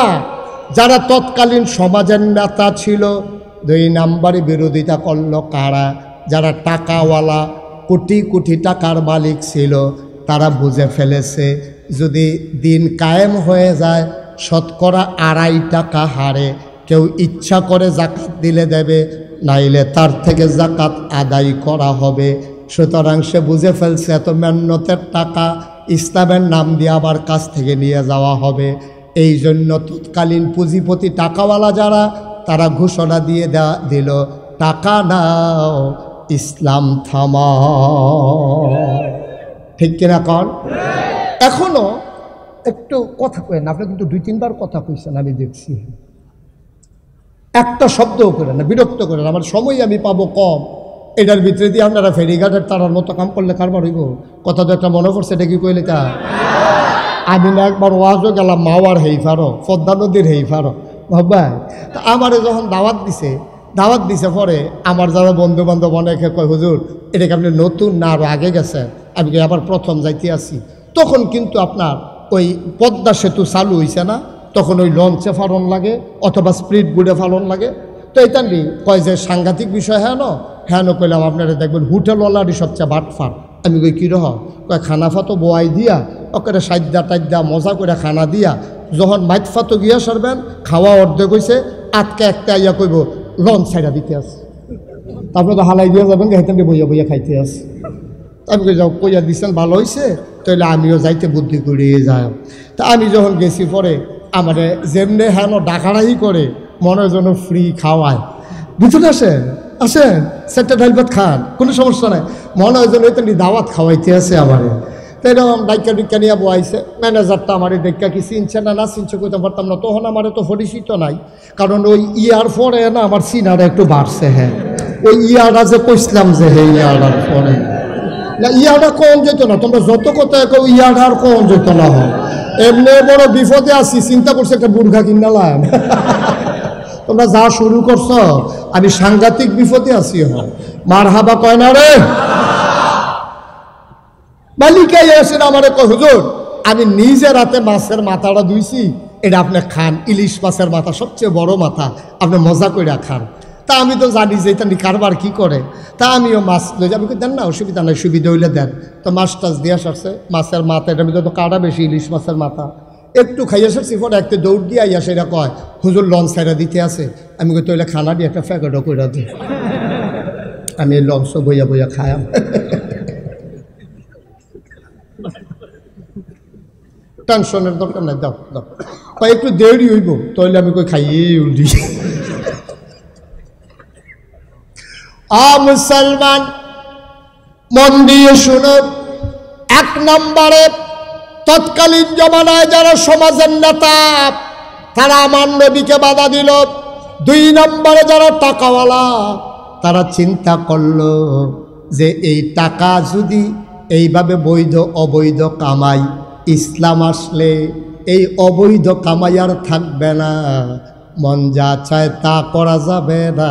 Speaker 1: যারা তৎকালীন সমাজের নেতা ছিল। দুই নম্বরে বিরোধিতা করলো কারা? যারা টাকাওয়ালা, কোটি কোটি টাকার মালিক ছিল। তারা বুঝে ফেলেছে যদি দিন কায়েম হয়ে যায়, শতকরা 2.5 টাকা হারে কেউ ইচ্ছা করে জাকাত দিলে দেবে, নাইলে তার থেকে জাকাত আদায় করা হবে। সুতরাং সে বুঝে ফেলছে এত মেহনতের টাকা ইসলামের নাম দিয়ে আবার কাছ থেকে নিয়ে যাওয়া হবে। এই জন্য তৎকালীন পুঁজিপতি টাকাওয়ালা যারা, তারা ঘোষণা দিয়ে দিল, টাকা নাও, ইসলাম থামাও। ঠিক কিনা কন? এখনো একটু কথা কয়েন, আপনি কিন্তু 2-3 বার কথা কইছেন, আমি দেখছি, একটা শব্দও করেন না, বিরক্ত করেন। আমার সময় আমি পাবো কম, এটার ভিতরে দিয়ে আপনারা ফেরিঘাটের তারার মতো কাম করলে কারবার হইব। কথা তো একটা মনে পড়ছে, এটা কি কইলে তা? আমি না একবার ওয়াজও গেলাম মাওয়ার হেইফারো, পদ্মা নদীর হেইফারো বাবা। তা আমারে যখন দাওয়াত দিছে পরে আমার যারা বন্ধু বান্ধব অনেকে কয়, হুজুর এটাকে আপনি নতুন না আরও আগে গেছেন? আমি আবার প্রথম যাইতে আসি। তখন কিন্তু আপনার ওই পদ্মা সেতু চালু হয়েছে না, তখন ওই লঞ্চে ফালন লাগে অথবা স্পিড বোর্ডে ফালন লাগে। তো এইটা নিয়ে কয় যে সাংঘাতিক বিষয়, হ্যাঁ ন কইলাম আপনারা দেখবেন হোটেলওয়ালারই সবচেয়ে বাটফার। আমি কই কীরহ? কয় খানাফাতো বোয়াই দিয়া ওকে সাইডা টাইডা মজা করে খানা দিয়া, যখন মাইতফাতো গিয়া সারবেন খাওয়া অর্ধেক হয়েছে, আটকে একটা ইয়া কইব লঞ্চ ছাইড়া দিতে আস, তারপরে তো হালাই দিয়া যাবেন হেঁটে বইয়া বইয়া খাইতে আস। আমি কই যাও, কইয়া দিচ্ছেন ভালো হয়েছে, তাহলে আমিও যাইতে বুদ্ধি করিয়ে যাই। তা আমি যখন গেছি পরে আমারে যেমনি হেন ডাকারাই করে মনে যেন ফ্রি খাওয়ায়, বুঝতে আসেন আসেন সেটা ডাল ভাত খান, কোনো সমস্যা নাই, মনে হয় যেন এতে দাওয়াত খাওয়াইতে আছে আমারে। তো এরকম ডাইকা ডিকা নিয়ে বয়াইছে। ম্যানেজারটা আমার দেখা কি চিনছে না চিনছে করতে পারতাম না, তখন আমার তো পরিচিত নাই, কারণ ওই ইয়ার পরে না আমার চিনারা একটু বাড়ছে। হ্যাঁ, ওই ইয়ারা যে কইসলাম যে হ্যাঁ ইয়ারার পরে না, ইয়াটা কম যেত না, তোমরা যত কথা কেউ ইয়াটা আর কম যেত না। হয় এমনি বড় বিপদে আছি, চিন্তা করছে একটা বুর্খা কিনালাম। তোমরা যা শুরু করছ, আমি সাংঘাতিক বিপদে আছি। হয় মার হাবা কয় না রে, মালিকাই আসেন আমারে কয় হুজুর আমি নিজে রাতে মাছের মাথাটা ধুইছি, এটা আপনি খান, ইলিশ মাছের মাথা সবচেয়ে বড় মাথা, আপনি মজা করে খান। তা আমি তো জানি যে এটা কারবার কি করে, তা আমিও মাছ লই যাবো, দেন না অসুবিধা নাই, সুবিধা হইলে দেন। তো মাছ টাছ দিয়ে আসছে, মাছের মাথা, এটার ভিতরে তো কাটা বেশি, ইলিশ মাছের মাথা একটু খাইয়ে আসছি। পরে একটা দৌড় দিয়ে আইয়া সেটা কয় হুজুর লঞ্চ সাইডা দিতে আছে। আমি কই তৈলে খানা দিয়ে একটা প্যাকেটও করে দিই, আমি লঞ্চ বইয়া বইয়া খায়াম। টেনশনের দরকার নাই, দাও দাও, একটু দেরি হইব, তাহলে আমি কই খাইয়ে উল্টি। মুসলমান মন দিয়ে শুনো, এক নম্বরে তৎকালীন জমানায় যারা সমাজের নেতা তারা আমার নবীকে বাধা দিল। 2 নম্বরে যারা টাকাওয়ালা তারা চিন্তা করলো যে এই টাকা যদি এইভাবে বৈধ অবৈধ কামাই, ইসলাম আসলে এই অবৈধ কামাই আর থাকবে না, মন যা চায় তা করা যাবে না।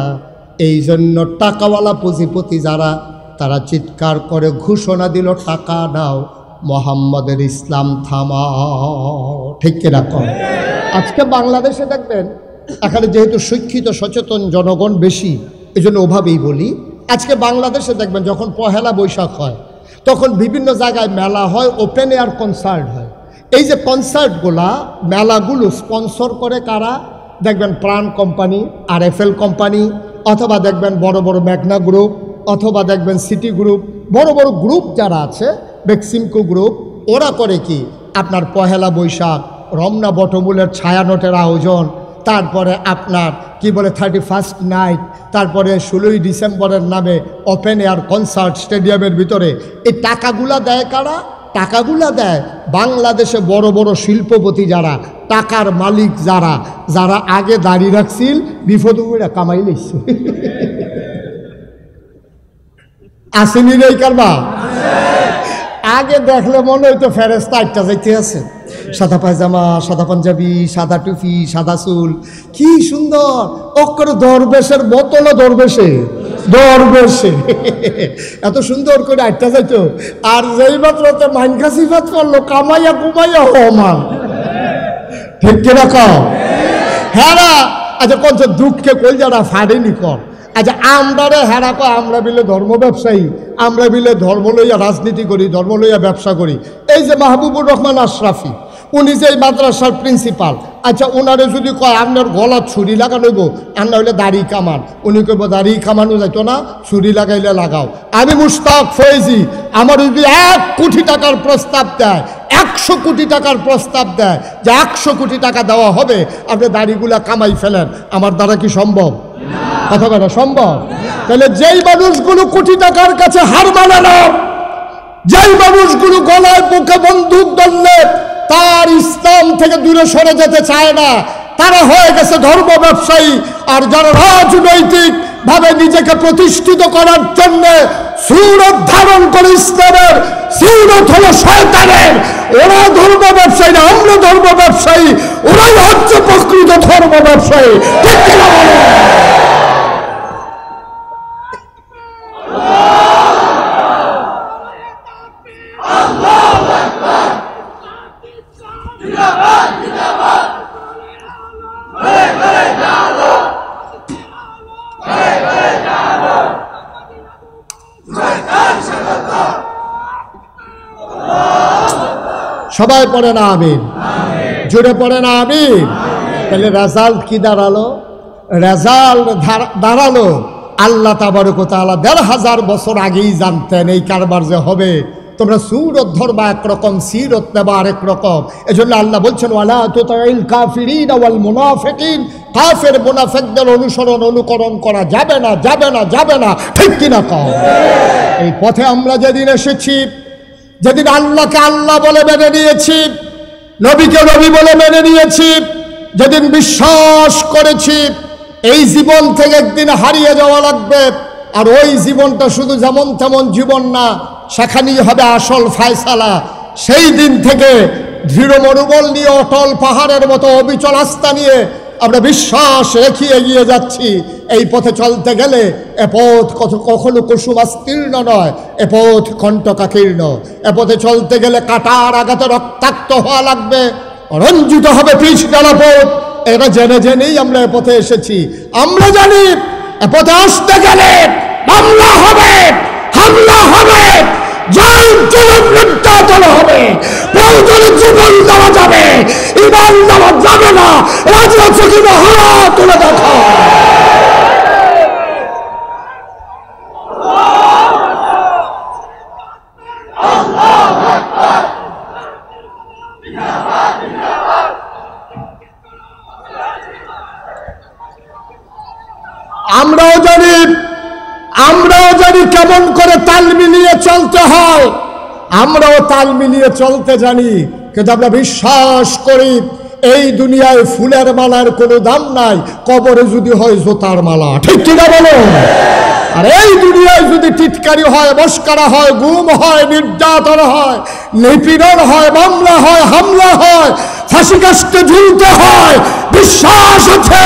Speaker 1: এই জন্য টাকাওয়ালা পুঁজিপতি যারা তারা চিৎকার করে ঘোষণা দিল টাকা দাও, মোহাম্মদের ইসলাম থামাও। ঠিক কিনা কম? আজকে বাংলাদেশে দেখবেন, এখানে যেহেতু শিক্ষিত সচেতন জনগণ বেশি, এই জন্য ওভাবেই বলি, আজকে বাংলাদেশে দেখবেন যখন পহেলা বৈশাখ হয় তখন বিভিন্ন জায়গায় মেলা হয়, ওপেন এয়ার কনসার্ট হয়। এই যে কনসার্টগুলা মেলাগুলো স্পন্সর করে কারা? দেখবেন প্রাণ কোম্পানি, RFL কোম্পানি, অথবা দেখবেন বড় বড় ম্যাগনা গ্রুপ, অথবা দেখবেন সিটি গ্রুপ, বড় বড় গ্রুপ যারা আছে, বেক্সিমকো গ্রুপ, ওরা করে কি আপনার পহেলা বৈশাখ, রমনা বটমূলের ছায়ানটের আয়োজন, তারপরে আপনার কি বলে 31st নাইট, তারপরে 16ই ডিসেম্বরের নামে ওপেন এয়ার কনসার্ট স্টেডিয়ামের ভিতরে। এই টাকাগুলা দেয় কারা? টাকাগুলা দেয় বাংলাদেশে বড় বড় শিল্পপতি যারা, টাকার মালিক যারা, যারা আগে দাঁড়িয়ে রাখছিল বিপদ কামাই লিখছে। আসেনি রে কারবা? আগে দেখলে মনে হইতো ফেরেস্তা একটা যাইতে আছে, সাদা পায়জামা, সাদা পাঞ্জাবি, সাদা টুপি, সাদা চুল, কি সুন্দর, অক্ষর দরবেশের বোতলও দরবেশে দরবেশে এত সুন্দর করে আটটা যাইতো। আর যেই মাত্র মাইনকা সিফাত করলো, কামাইয়া কুমাইয়া হমান। ঠিক কিনা কও? হ্যাঁ। আচ্ছা কোন দুঃখে কই যারা ফাড়েনি কর। আচ্ছা আমরা রে হেরা কয় আমরা বিলে ধর্ম ব্যবসায়ী, আমরা বিলে ধর্ম লইয়া রাজনীতি করি, ধর্ম লইয়া ব্যবসা করি। এই যে মাহবুবুর রহমান আশরাফি, উনি যে মাদ্রাসার প্রিন্সিপাল, আচ্ছা ওনারে যদি কয় আপনার গলা ছুরি লাগানো, আর না হইলে দাড়ি কামান, উনি কইব দাড়ি কামানো যাইতো না, ছুরি লাগাইলে লাগাও। আমি মুশতাক ফয়েজি, আমার যদি 1 কোটি টাকার প্রস্তাব দেয়, 100 কোটি টাকার প্রস্তাব দেয় যে 100 কোটি টাকা দেওয়া হবে, আপনি দাড়িগুলা কামাই ফেলেন, আমার দ্বারা কি সম্ভব? কথা বলা সম্ভব? তাহলে যেই মানুষগুলো কোটি টাকার কাছে হার মানে না, যেই মানুষগুলো গলায় বুকে বন্দুক ধরলে তার ইসলাম থেকে দূরে সরে যেতে চায় না, তারা হয়ে গেছে ধর্ম ব্যবসায়ী। আর যারা রাজনৈতিক ভাবে নিজেকে প্রতিষ্ঠিত করার জন্য সুরত ধারণ করে ইসলামের, সুরত হলো শয়তানের, ওরা ধর্ম ব্যবসায়ী না, আমরা ধর্ম ব্যবসায়ী, ওরাই হচ্ছে প্রকৃত ধর্ম ব্যবসায়ী। ঠিক কিনা বলেন? সবাই পড়ে না আমিন, জোরে পড়ে না আমিন। তাহলে রেজাল্ট কি দাঁড়ালো? রেজাল্ট দাঁড়ালো আল্লাহ তাবারক ওয়া তাআলা 1500 বছর আগেই জানতেন এই কারবার যে হবে, তোমরা সুরত ধরবা একরকম, সিরত নেবা আরেক রকম। এজন্য আল্লাহ বলছেন ওয়ালা তুতাইল কাফিরিন ওয়াল মুনাফিকিন, কাফের মুনাফিকদের অনুকরণ করা যাবে না, যাবে না, যাবে না। ঠিক কিনা কও? এই পথে আমরা যেদিন এসেছি, যেদিন আল্লাহকে আল্লাহ বলে মেনে নিয়েছি, নবীকে নবী বলে মেনে নিয়েছি, যেদিন বিশ্বাস করেছি এই জীবন থেকে একদিন হারিয়ে যাওয়া লাগবে, আর ওই জীবনটা শুধু যেমন তেমন জীবন না, সেখানেই হবে আসল ফায়সালা। সেই দিন থেকে দৃঢ় মনোবল নিয়ে, অটল পাহাড়ের মতো অবিচল আস্থা নিয়ে আমরা বিশ্বাস রেখে এগিয়ে যাচ্ছি। এই পথে চলতে গেলে এ পথ কখনো কুসুমাস্তীর্ণ নয়, এ পথ কণ্টকাকীর্ণ। এ পথে চলতে গেলে কাটার আঘাতে রক্তাক্ত হওয়া লাগবে, রঞ্জিত হবে পিচ ডালা পথ। এটা জেনে জেনেই আমরা এ পথে এসেছি। আমরা জানি এ পথে আসতে গেলে মামলা হবে, হামলা হবে, জাল জুলুম নির্যাতন হবে, প্রয়োজনে জীবন দেওয়া যাবে, ঈমান দেওয়া যাবে না। রাজি আছো কিনা? হাত তুলে দেখো। আমরাও জানি কেমন করে তাল মিলিয়ে চলতে হয়, আমরাও তাল মিলিয়ে চলতে জানি। কিন্তু আমরা বিশ্বাস করি এই দুনিয়ায় ফুলের মালার কোনো দাম নাই, কবরে যদি হয় জোতার মালা। ঠিক কিনা বলো? আর এই দুনিয়ায় যদি টিটকারি হয়, মস্কারা হয়, গুম হয়, নির্যাতন হয়, নিপীড়ন হয়, মামলা হয়, হামলা হয়, ফাঁসি কাস্টে ঝুলতে হয়, বিশ্বাস আছে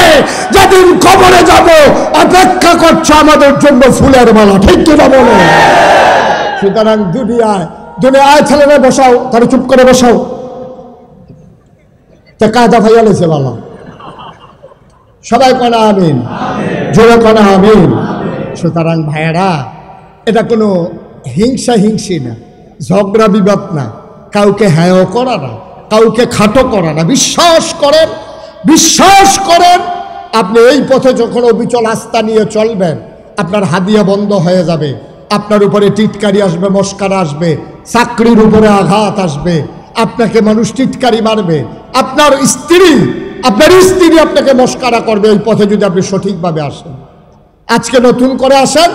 Speaker 1: যেদিন কবরে যাব অপেক্ষা করছে আমাদের জন্য ফুলের মালা। ঠিক কিনা বলো? সুতরাং দুনিয়ায় ছেলেরা বসাও, তারা চুপ করে বসাও। তা কাদা ভাইয়া লেছে বলো, সবাই কনা আমিন, জোরে কনা আমিন। সুতরাং ভাইয়েরা, এটা কোনো হিংসি না, ঝগড়া বিবাদ না, কাউকে হ্যাঁ করা না, কাউকে খাটো করা না। বিশ্বাস করেন আপনি এই পথে যখন অবিচল আস্থা নিয়ে চলবেন, আপনার হাদিয়া বন্ধ হয়ে যাবে, আপনার উপরে টিটকারি আসবে, মস্কারা আসবে, চাকরির উপরে আঘাত আসবে, আপনাকে মানুষ টিটকারি মারবে, আপনার স্ত্রী আপনাকে মস্কারা করবে এই পথে যদি আপনি সঠিকভাবে আসেন। আজকে নতুন করে আসেন,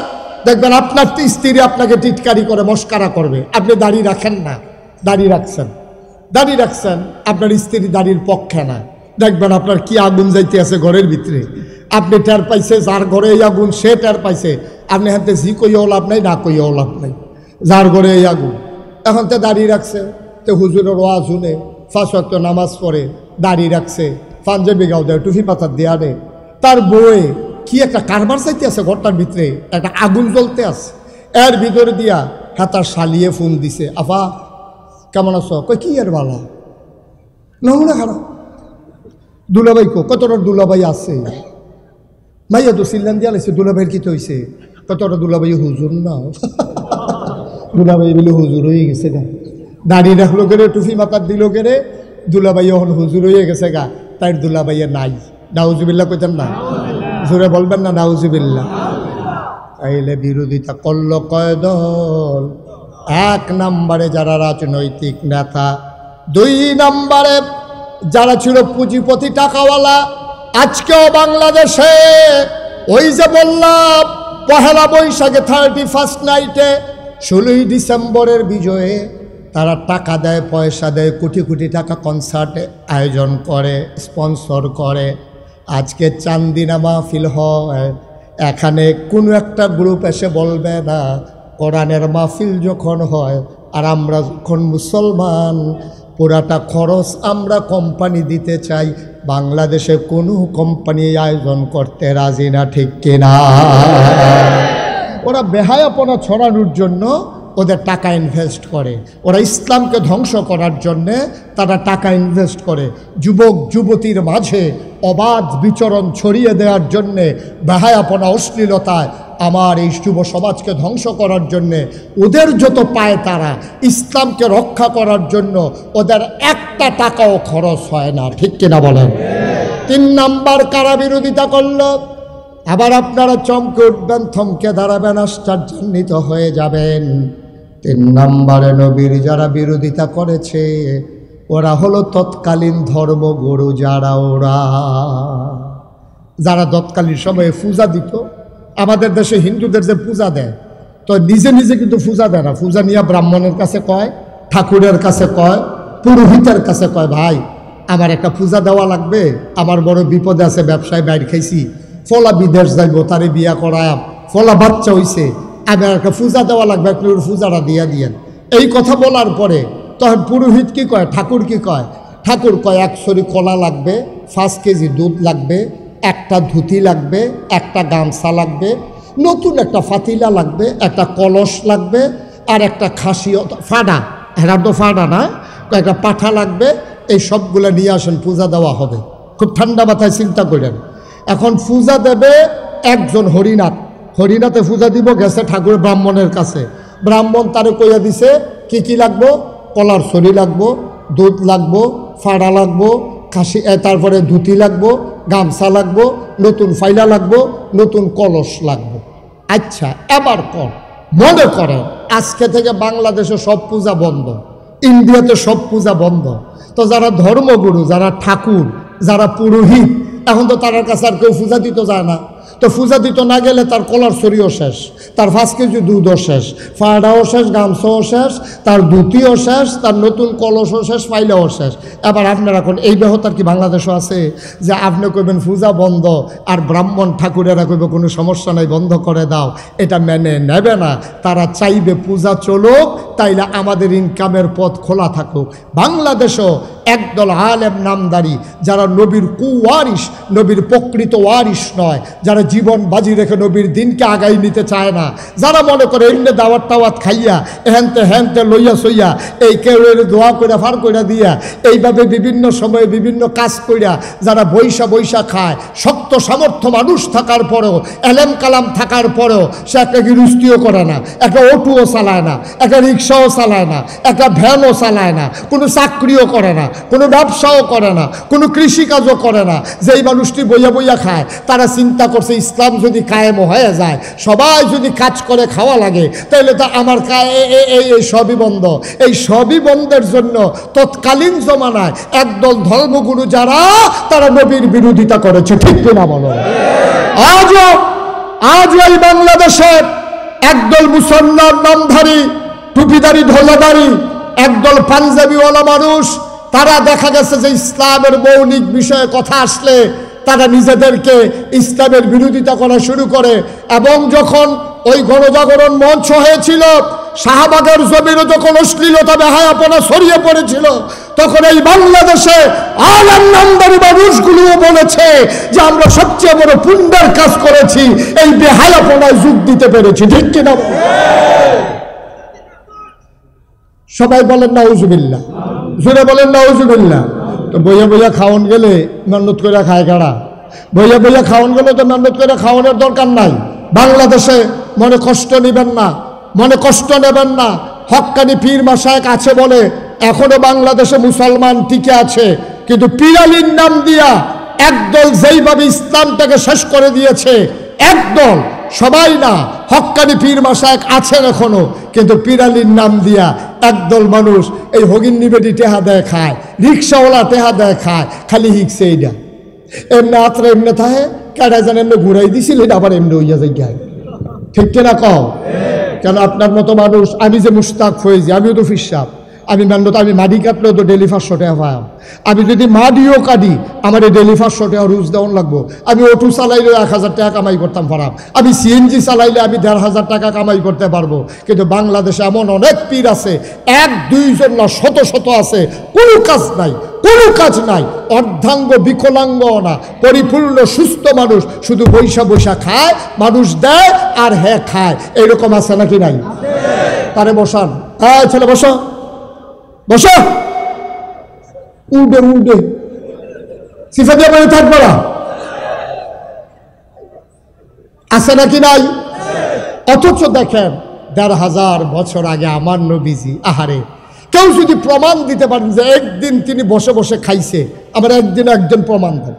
Speaker 1: দেখবেন আপনার স্ত্রী আপনাকে টিটকারি করে মস্কারা করবে। আপনি দাড়ি রাখেন না, দাড়ি রাখছেন, আপনার স্ত্রী দাড়ির পক্ষে না, দেখবেন আপনার কি আগুন যাইতে আছে ঘরের ভিতরে। আপনি টের পাইছে, যার ঘরে এই আগুন সে টের পাইছে, আপনি হাতে জি কইও লাভ নাই, না কইও লাভ নাই, যার ঘরে এই আগুন। এখন তো দাঁড়িয়ে রাখছে, তো হুজুরের ওয়াজ শুনে 5 ওয়াক্ত নামাজ পড়ে, দাঁড়িয়ে রাখছে, পাঞ্জাবি গাও দেয়, টুপি পাতার দেয়া রে, তার বউয়ে কি একটা কারবার চাইতে আছে ঘরটার ভিতরে, একটা আগুন জ্বলতে আছে, এর ভিতরে দিয়া হাতার শালিয়ে ফোন দিছে, আফা কেমন আছো? কই কি এর ভালো নমুনা খারাপ। দুলাভাই কতটা দুলাভাই আছে, ভাইয়া তো সিল্লান দিয়া লাগছে, দুলাভাইয়ের কি তো হয়েছে? কতটা দুলাভাই হুজুর না, দুলাভাই বলে হুজুর হয়ে গেছে গা, দাঁড়িয়ে রাখলো গেলে, টুপি মাথার দিল গেলে, দুলাভাই এখন হুজুর হয়ে গেছে গা, তাই দুলাভাইয়া নাই। নাউজুবিল্লাহ কইতেন না, জোরে বলবেন না নাউজুবিল্লাহ। তাইলে বিরোধিতা করল কয় দল? 1 নম্বরে যারা রাজনৈতিক নেতা, 2 নম্বরে যারা ছিল পুঁজিপতি টাকাওয়ালা। আজকেও বাংলাদেশে ওই যে বললাম পহেলা বৈশাখে 31st নাইটে 16ই ডিসেম্বরের বিজয়ে তারা টাকা দেয়, পয়সা দেয়, কোটি কোটি টাকা কনসার্টে আয়োজন করে, স্পন্সর করে। আজকে চান্দিনা মাহফিল হয়, এখানে কোনো একটা গ্রুপ এসে বলবে না কোরআনের মাহফিল যখন হয় আর আমরা যখন মুসলমান, পুরাটা খরচ আমরা কোম্পানি দিতে চাই, বাংলাদেশে কোনো কোম্পানি আয়োজন করতে রাজি না। ঠিক কিনা? ওরা বেহায়াপনা ছড়ানোর জন্য ওদের টাকা ইনভেস্ট করে, ওরা ইসলামকে ধ্বংস করার জন্যে তারা টাকা ইনভেস্ট করে, যুবক যুবতীর মাঝে অবাধ বিচরণ ছড়িয়ে দেওয়ার জন্যে, বেহায়াপনা অশ্লীলতায় আমার এই যুব সমাজকে ধ্বংস করার জন্যে ওদের যত পায় তারা, ইসলামকে রক্ষা করার জন্য ওদের একটা টাকাও খরচ হয় না। ঠিক কিনা বলেন? 3 নাম্বার কারা বিরোধিতা করল? আবার আপনারা চমকে উঠবেন, থমকে দাঁড়াবেন, আশ্চর্যান্বিত হয়ে যাবেন। তিন নম্বরে নবীর যারা বিরোধিতা করেছে ওরা হলো তৎকালীন ধর্মগুরু, যারা তৎকালীন সময়ে পূজা দিত। আমাদের দেশে হিন্দুদের যে পূজা দেয়, তো নিজে নিজে কিন্তু পূজা দেয় না, পূজা নিয়ে ব্রাহ্মণের কাছে কয়, ঠাকুরের কাছে কয়, পুরোহিতের কাছে কয়, ভাই আমার একটা পূজা দেওয়া লাগবে, আমার বড় বিপদে আছে, ব্যবসায় বাইর খাইছি, ফলা বিদেশ যাইব, তারে বিয়া করায়, ফলা বাচ্চা হইছে, আমার একটা পূজা দেওয়া লাগবে, আপনি ওর পূজাটা দিয়ে দিয়েন। এই কথা বলার পরে তখন পুরোহিত কি কয়, ঠাকুর কি কয়, ঠাকুর কয় 1 ছড়ি কলা লাগবে, 5 কেজি দুধ লাগবে, একটা ধুতি লাগবে, একটা গামছা লাগবে, নতুন একটা ফাতিলা লাগবে, একটা কলস লাগবে, আর একটা খাসি ফাডা, হ্যাঁ তো ফাডা না, একটা পাঠা লাগবে। এই সবগুলো নিয়ে আসেন, পূজা দেওয়া হবে। খুব ঠান্ডা মাথায় চিন্তা করেন। এখন পূজা দেবে একজন হরিনাথ, হরিনাথে পূজা দিব, গেছে ঠাকুর ব্রাহ্মণের কাছে, ব্রাহ্মণ তারে কইয়া দিছে কি কি লাগবো, কলার ছড়ি লাগবো, দুধ লাগবো, ফাড়া লাগবো, খাসি, তারপরে ধুতি লাগবো, গামছা লাগবো, নতুন ফাইলা লাগবো, নতুন কলস লাগবো। আচ্ছা এবার মনে করেন আজকে থেকে বাংলাদেশে সব পূজা বন্ধ, ইন্ডিয়াতে সব পূজা বন্ধ, তো যারা ধর্মগুরু, যারা ঠাকুর, যারা পুরোহিত, এখন তো তার কাছে আর কেউ পূজা দিতে যায় না। তো পূজা দিতে না গেলে তার কলার ছড়িও শেষ, তার 5 কেজি দুধও শেষ, ফাড়াও শেষ, গামছাও শেষ, তার ধুতিও শেষ, তার নতুন কলসও শেষ, ফাইলাও শেষ। এবার আপনারা এখন এই ব্যাহতার কি বাংলাদেশও আছে যে আপনি কইবেন পূজা বন্ধ, আর ব্রাহ্মণ ঠাকুরেরা কইবে কোনো সমস্যা নাই, বন্ধ করে দাও? এটা মেনে নেবে না। তারা চাইবে পূজা চলুক, তাইলে আমাদের ইনকামের পথ খোলা থাকুক। বাংলাদেশও একদল আলেম নামদারি, যারা নবীর কুওয়ারিস, নবীর প্রকৃত ওয়ারিস নয়, যারা জীবন বাজি রেখে নবীর দিনকে আগাই নিতে চায় না, যারা মনে করে এমনি দাওয়াত টাওয়াত খাইয়া এহেনতে হ্যানতে লইয়া সইয়া, এই কেউ দোয়া কইরা ফার কইরা দিয়া, এইভাবে বিভিন্ন সময়ে বিভিন্ন কাজ কইরা যারা বৈশা খায়, শক্ত সামর্থ্য মানুষ থাকার পরেও, এলেম কালাম থাকার পরেও সে একটা গৃহস্থিও করে না, একটা অটোও চালায় না, একটা রিক্সাও চালায় না, একটা ভ্যানও চালায় না, কোনো চাকরিও করে না, কোনো ব্যবসাও করে না, কোনো কৃষিকাজও করে না। যেই মানুষটি বইয়া খায়, তারা চিন্তা করছে ইসলাম যদি কায়েম হয়ে যায়, সবাই যদি কাজ করে খাওয়া লাগে, তাহলে তো আমার এই সবই বন্ধ। এই সবই বন্ধের জন্য তৎকালীন জমানায় একদল ধর্মগুরু যারা, তারা নবীর বিরোধিতা করেছে। ঠিক কিনা বলো? আজ এই বাংলাদেশের একদল মুসলমান নামধারী, টুপিদারি, ঢোলাদারি, একদল পাঞ্জাবিওয়ালা মানুষ, তারা দেখা গেছে যে ইসলামের মৌলিক বিষয়ে কথা আসলে তারা নিজেদেরকে ইসলামের বিরোধিতা করা শুরু করে। এবং যখন ওই গণজাগরণ মঞ্চ হয়েছিল, শাহবাগের জমিনে যখন অশ্লীলতা বেহায়াপনা ছড়িয়ে পড়েছিল, তখন এই বাংলাদেশে আলেম নামদারি মানুষগুলোও বলেছে যে আমরা সবচেয়ে বড় পুণ্যের কাজ করেছি, এই বেহায়াপনায় যোগ দিতে পেরেছি। ঠিক কিনা? সবাই বলেন নাউজুবিল্লাহ, জোরে বলেন নাউজুবিল্লাহ। তো বইয়া খাওয়ান গেলে মেহনত করে খায় কারা? বইয়া খাওয়ান গেলে তো মেহনত করে খাওয়ানোর দরকার নাই। বাংলাদেশে মনে কষ্ট নেবেন না, মনে কষ্ট নেবেন না। হক্কানি পীর মাশায়েখ আছে বলে এখনো বাংলাদেশে মুসলমান টিকে আছে, কিন্তু পীরালির নাম দিয়া একদল যেইভাবে ইসলামটাকে শেষ করে দিয়েছে, একদল, সবাই না, হক্কানি পীর মাশায়েখ আছেন এখনো, কিন্তু পীরালির নাম দিয়া একদল মানুষ এই হগিন্নি বেটি টেহা দেয় খায়, রিক্সাওয়ালা টেহা দেয় খায়, খালি হিকছে এইটা এমনি আত্রা এমনি থাকে, কেডা যেন এমনি ঘুরাই দিছিল, এটা আবার এমনি হইয়া যায়। ঠিক কিনা কও? কেন আপনার মতো মানুষ, আমি যে মুশতাক ফয়েজি, আমিও তো ফিসাব, আমি মেহনত, আমি মাটি কাটলেও তো ডেলি 500 টাকা পাই। আমি যদি মাটিও কাটি, আমার ডেলি 500 টাকা রুজ দেওয়ান লাগবো। আমি অটো চালাইলেও 1000 টাকা কামাই করতাম পারাম, আমি সিএনজি চালাইলে আমি 1500 টাকা কামাই করতে পারবো। কিন্তু বাংলাদেশে এমন অনেক পীর আছে, 1-2 জন না, শত আছে, কোনো কাজ নাই, কোনো কাজ নাই, অর্ধাঙ্গ বিকলাঙ্গ না, পরিপূর্ণ সুস্থ মানুষ, শুধু বৈশা খায়, মানুষ দেয় আর হ্যাঁ খায়। এইরকম আছে নাকি নাই? তারে বসান, ছেলে বসো, বসো, উঠে সিফা দিয়ে বলে থাকবো না, আছে নাকি নাই? অথচ দেখেন 1500 বছর আগে আমার নবীজি, আহারে, কেউ যদি প্রমাণ দিতে পারেন যে একদিন তিনি বসে খাইছে, আমার একদিন প্রমাণ দেন,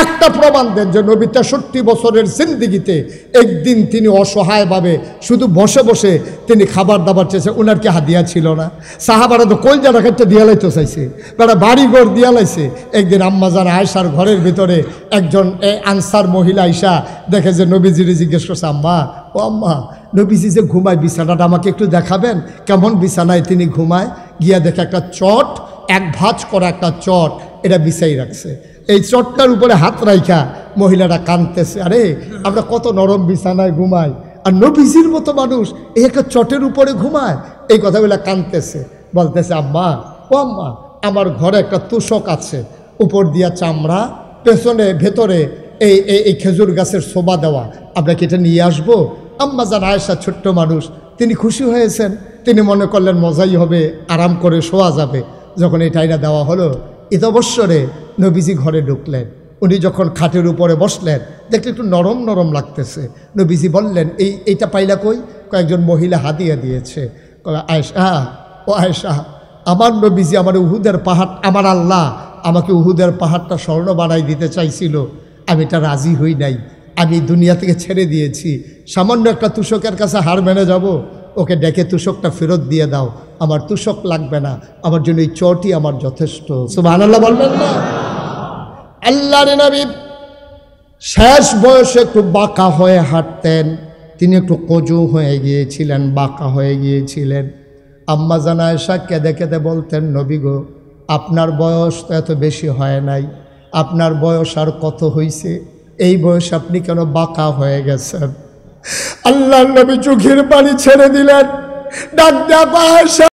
Speaker 1: একটা প্রমাণ দেন যে নবী 63 বছরের জিন্দিগিতে একদিন তিনি অসহায়ভাবে শুধু বসে বসে তিনি খাবার দাবার চেয়েছে, ওনার কি হাদিয়া ছিল না? সাহাবারা তো কলজা রাখাটা দিয়া লাইতে চাইছে, বেটা বাড়ি ঘর দিয়া লাইছে। একদিন আম্মাজান আয়েশার ঘরের ভিতরে একজন আনসার মহিলা আইসা দেখে যে নবীজিরে জিজ্ঞেস করছে, আম্মা ও আম্মা, নবীজি যে ঘুমায় বিছানাটা আমাকে একটু দেখাবেন, কেমন বিছানায় তিনি ঘুমায়? গিয়া দেখে একটা চট, এক ভাঁজ করা একটা চট এটা বিছাই রাখছে। এই চটটার উপরে হাত রাইখা মহিলাটা কাঁদতেছে, আরে আমরা কত নরম বিছানায় ঘুমাই, আর নবীজির মতো মানুষ এই একটা চটের উপরে ঘুমায়। এই কথাগুলো কাঁদতেছে, বলতেছে, আম্মা ও আম্মা, আমার ঘরে একটা তোষক আছে, উপর দিয়া চামড়া, পেছনে ভেতরে এই এই খেজুর গাছের শোভা দেওয়া, আপনাকে এটা নিয়ে আসবো? আম্মা জান আয়েশা ছোট্ট মানুষ, তিনি খুশি হয়েছেন, তিনি মনে করলেন মজাই হবে, আরাম করে শোয়া যাবে। যখন এই টাইনা দেওয়া হলো, ঈদ অবসরে নবীজি ঘরে ঢুকলেন। উনি যখন খাটের উপরে বসলেন, দেখলে একটু নরম নরম লাগতেছে। নবীজি বললেন, এইটা পাইলা কই? কয়েকজন মহিলা হাদিয়া দিয়েছে। আয়েশা, ও আয়েশা, আমার নবীজি আমার উহুদের পাহাড়, আমার আল্লাহ আমাকে উহুদের পাহাড়টা স্বর্ণ বানাই দিতে চাইছিল, আমি এটা রাজি হই নাই, আমি দুনিয়া থেকে ছেড়ে দিয়েছি। সামান্য একটা তুষকের কাছে হার মেনে যাব? ওকে ডেকে তুষকটা ফেরত দিয়ে দাও, আমার তুষক লাগবে না, আমার জন্য এই চটি আমার যথেষ্ট। সুবহানাল্লাহ বলবেন না? আল্লাহর নবী শেষ বয়সে একটু বাঁকা হয়ে হাঁটতেন, তিনি একটু কজু হয়ে গিয়েছিলেন, বাঁকা হয়ে গিয়েছিলেন। আম্মা জান আয়েশা কেঁদে কেঁদে বলতেন, নবী গো, আপনার বয়স তো এত বেশি হয় নাই, আপনার বয়স আর কত হয়েছে, এই বয়স আপনি কেন বাঁকা হয়ে গেছেন? আল্লাহর নবী চোখের পানি ছেড়ে দিলেন, ডাক দেয়া আয়েশা।